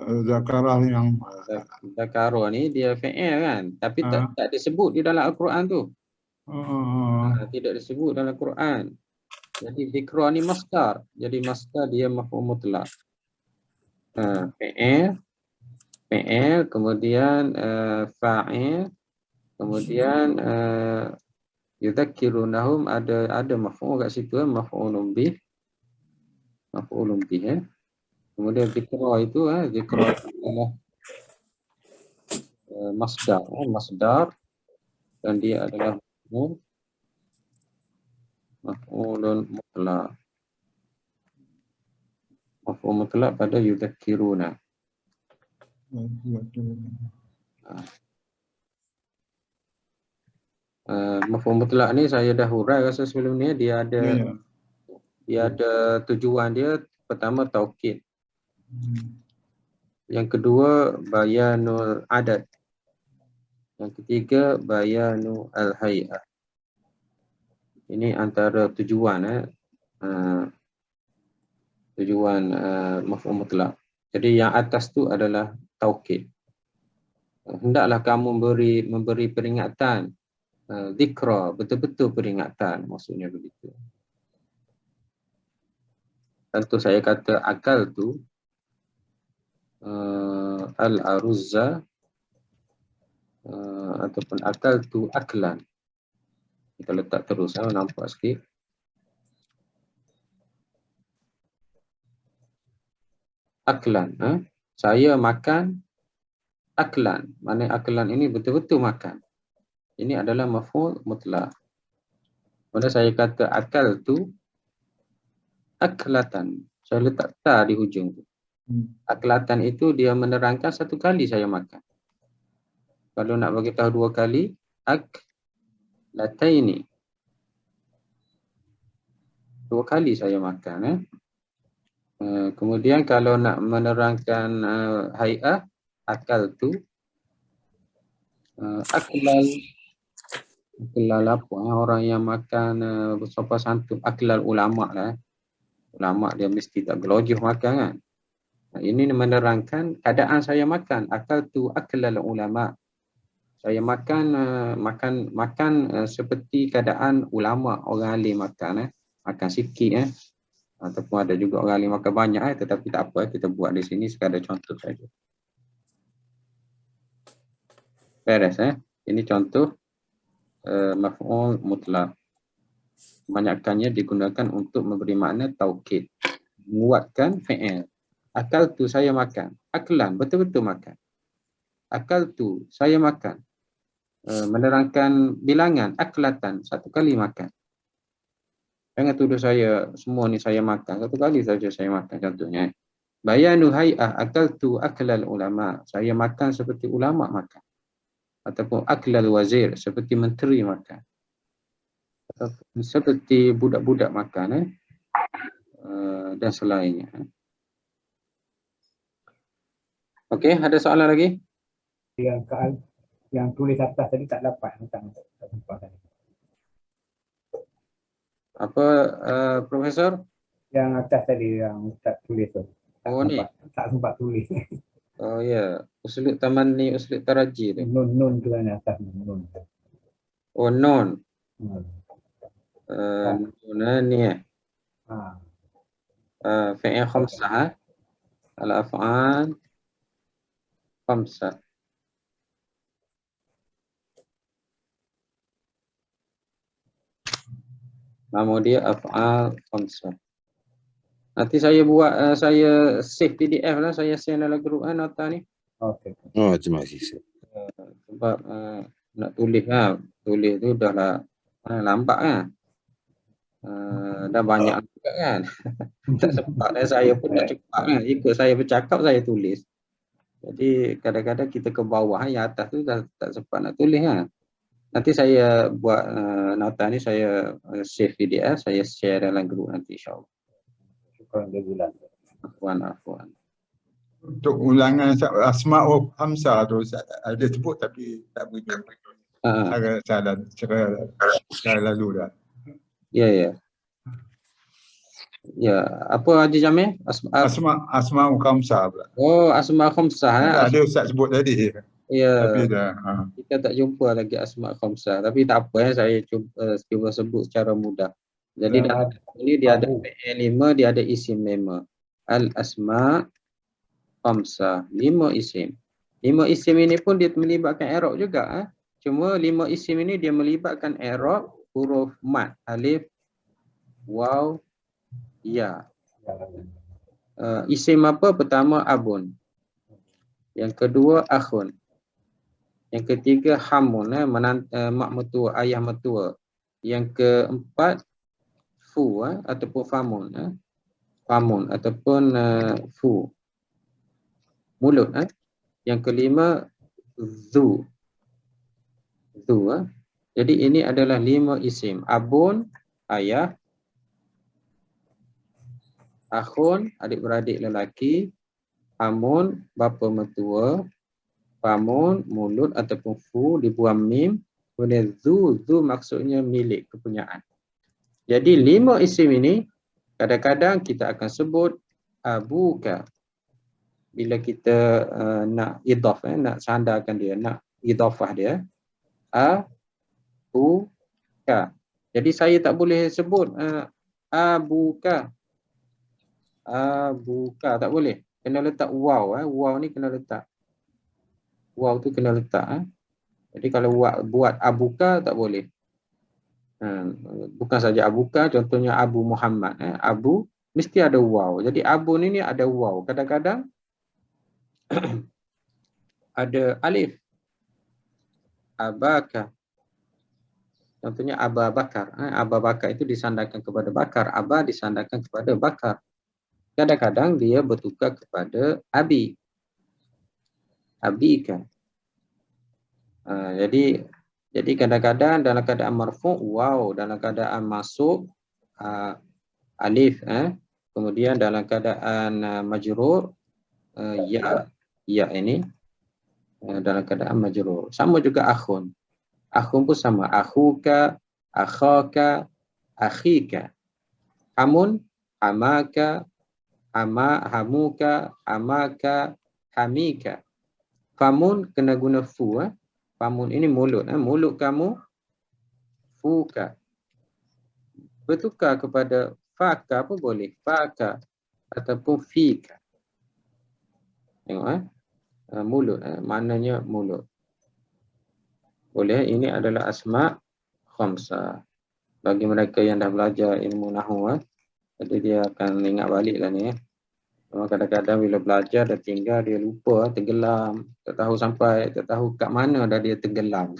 Zakarah yang Zakara ni dia fi'il kan, tapi tak disebut di dalam Al-Quran tu. Tidak disebut dalam Al-Quran. Jadi zikra ni masdar. Jadi masdar dia maf'ul mutlak. Fi'il, kemudian fa'il, kemudian yudzakirunahum, ada maf'ul kat situ, maf'ulun bih. Kemudian zikra itu zikra adalah masdar dan dia adalah maf'ulun mutlak. Maf'ul mutlak pada yudzakiruna. Maf'ul mutlak ni saya dah hurai rasa sebelum ni. Dia ada tujuan dia. Pertama taukid. Yang kedua bayanul adad. Yang ketiga bayanu al-hay'ah. Ini antara tujuan tujuan maf'ul mutlak. Jadi yang atas tu adalah taukid. Hendaklah kamu memberi peringatan. Zikra, betul-betul peringatan, maksudnya begitu. Tentu saya kata akal tu al-aruzza ataupun akal tu aklan. Kita letak terus, nampak sikit. Aklan, saya makan aklan. Mana aklan ini betul-betul makan. Ini adalah maf'ul mutlak. Kemudian saya kata akal tu aklatan. Saya letak ta di hujung tu. Aklatan itu dia menerangkan satu kali saya makan. Kalau nak bagi tahu dua kali, aklataini. Dua kali saya makan. Kemudian kalau nak menerangkan hay'ah, akal tu aklal apa, orang yang makan bersopan santun, aklal ulama lah. Ulama dia mesti tak gelojoh makan kan. Ini menerangkan keadaan saya makan. Akal tu aklal ulama. Saya makan seperti keadaan ulama, orang alim makan. Makan sikit ataupun ada juga orang alim makan banyak tetapi tak apa, kita buat di sini sekadar contoh saja. Beres Ini contoh maf'ul mutlak. Kebanyakannya digunakan untuk memberi makna taukid, menguatkan fi'il. Akal tu saya makan. Aklan, betul-betul makan. Akal tu saya makan. Menerangkan bilangan, aklatan, satu kali makan. Jangan tuduh saya, semua ni saya makan. Satu kali saja saya makan, contohnya. Bayanu hay'ah, akal tu aklal ulama. Saya makan seperti ulama makan. Ataupun aklal wazir, seperti menteri makan. Seperti budak-budak makan dan selainnya. Okey, ada soalan lagi? Yang tulis atas tadi tak dapat. Tak sempat tadi. Apa Profesor? Yang atas tadi yang tak tulis tu. Tak sempat tulis. Oh ya, uslub tamanni, uslub taraji tu. Nun tu kan atas nun. Oh non. Ni fi'il khamsah al-af'al khamsah. Nama dia af'al khamsah. Nanti saya buat, saya save PDF lah, saya send dalam grup nota ni. Okey. Oh, terima kasih. Sebab nak tulis lah, tulis tu dah lah lambat kan. Dah banyak juga kan. Tak sempat saya pun tak cepat kan. Ikut saya bercakap saya tulis. Jadi kadang-kadang kita ke bawah, yang atas tu dah tak sempat nak tulis kan. Nanti saya buat nota ni, saya save PDF, saya share dalam grup nanti insyaAllah. Syukuran jazilan. Afwan. Untuk ulangan Asma'ul Khamsah tu ada sebut tapi tak bunyi. Agak salah cara lalu dah. Ya. Ya, apa Haji Jamil? Asma'ul Khamsah pula. Oh, Asma' Khamsah. Ada Ustaz sebut tadi. Ya. Tapi dah. Kita tak jumpa lagi Asma' Khamsah. Tapi tak apa saya cuba sebut secara mudah. Jadi dalam ini dia ada fi'il 5, dia ada isim 5. Al-Asma' Khamsah. 5 isim. 5 isim ini pun dia melibatkan i'rab juga. Cuma 5 isim ini dia melibatkan i'rab huruf mat. Alif, waw, ya. Isim apa? Pertama abun. Yang kedua akhun. Yang ketiga hamun, mak mertua, ayah mertua. Yang keempat fu ataupun famun. Famun ataupun fu. Mulut. Yang kelima zu. Jadi ini adalah 5 isim. Abun, ayah. Akhun, adik-beradik lelaki. Hamun, bapa mertua. Famun, mulut ataupun fu, dibuang mim. Kemudian zu maksudnya milik, kepunyaan. Jadi 5 isim ini kadang-kadang kita akan sebut abuka. Bila kita nak idhaf, nak sandarkan dia, nak idhafah dia. Abuka. Jadi saya tak boleh sebut abuka. Abuka tak boleh. Kena letak waw. Waw ni kena letak. Waw tu kena letak. Jadi kalau buat abuka tak boleh. Bukan saja abuka, contohnya Abu Muhammad. Abu mesti ada waw. Jadi abu ni ada waw. Kadang-kadang ada alif. Abaka. Contohnya Aba Bakar. Aba Bakar itu disandarkan kepada Bakar. Aba disandarkan kepada Bakar. Kadang-kadang dia bertukar kepada Abi. Abika. Jadi kadang-kadang dalam keadaan marfu' waw, dalam keadaan masuk alif. Kemudian dalam keadaan majrur ya ini dalam keadaan majrur. Sama juga akhun. Akhun pun sama. Akhuka, akhaka, akhika. Hamun, hamaka, hamuka, amaka, hamika. Famun kena guna fu. Famun ini mulut. Mulut kamu, fuka. Bertukar kepada faka pun boleh. Faka ataupun fika. Tengok mulut. Maknanya mulut. Boleh. Ini adalah asma' khamsah. Bagi mereka yang dah belajar ilmu nahwu, jadi dia akan ingat balik lah ni. Kadang-kadang bila belajar dah tinggal, dia lupa, tenggelam. Tak tahu kat mana dah dia tenggelam.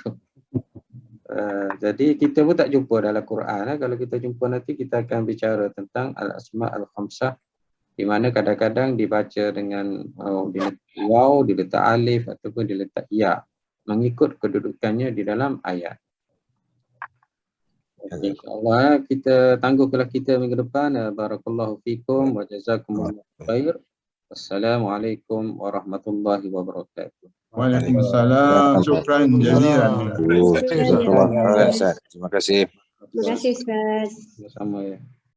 Jadi kita pun tak jumpa dalam Quran. Kalau kita jumpa nanti, kita akan bicara tentang al-asma' al-khamsah. Di mana kadang-kadang dibaca dengan diletak waw, diletak alif ataupun diletak ya. Mengikut kedudukannya di dalam ayat. InsyaAllah kita tangguhlah kita minggu depan. Barakallahu fikum wa jazakumullahu khair. Wassalamualaikum warahmatullahi wabarakatuh. Waalaikumsalam. Syukran jazilan. Terima kasih. Terima kasih Ustaz. Sama ya.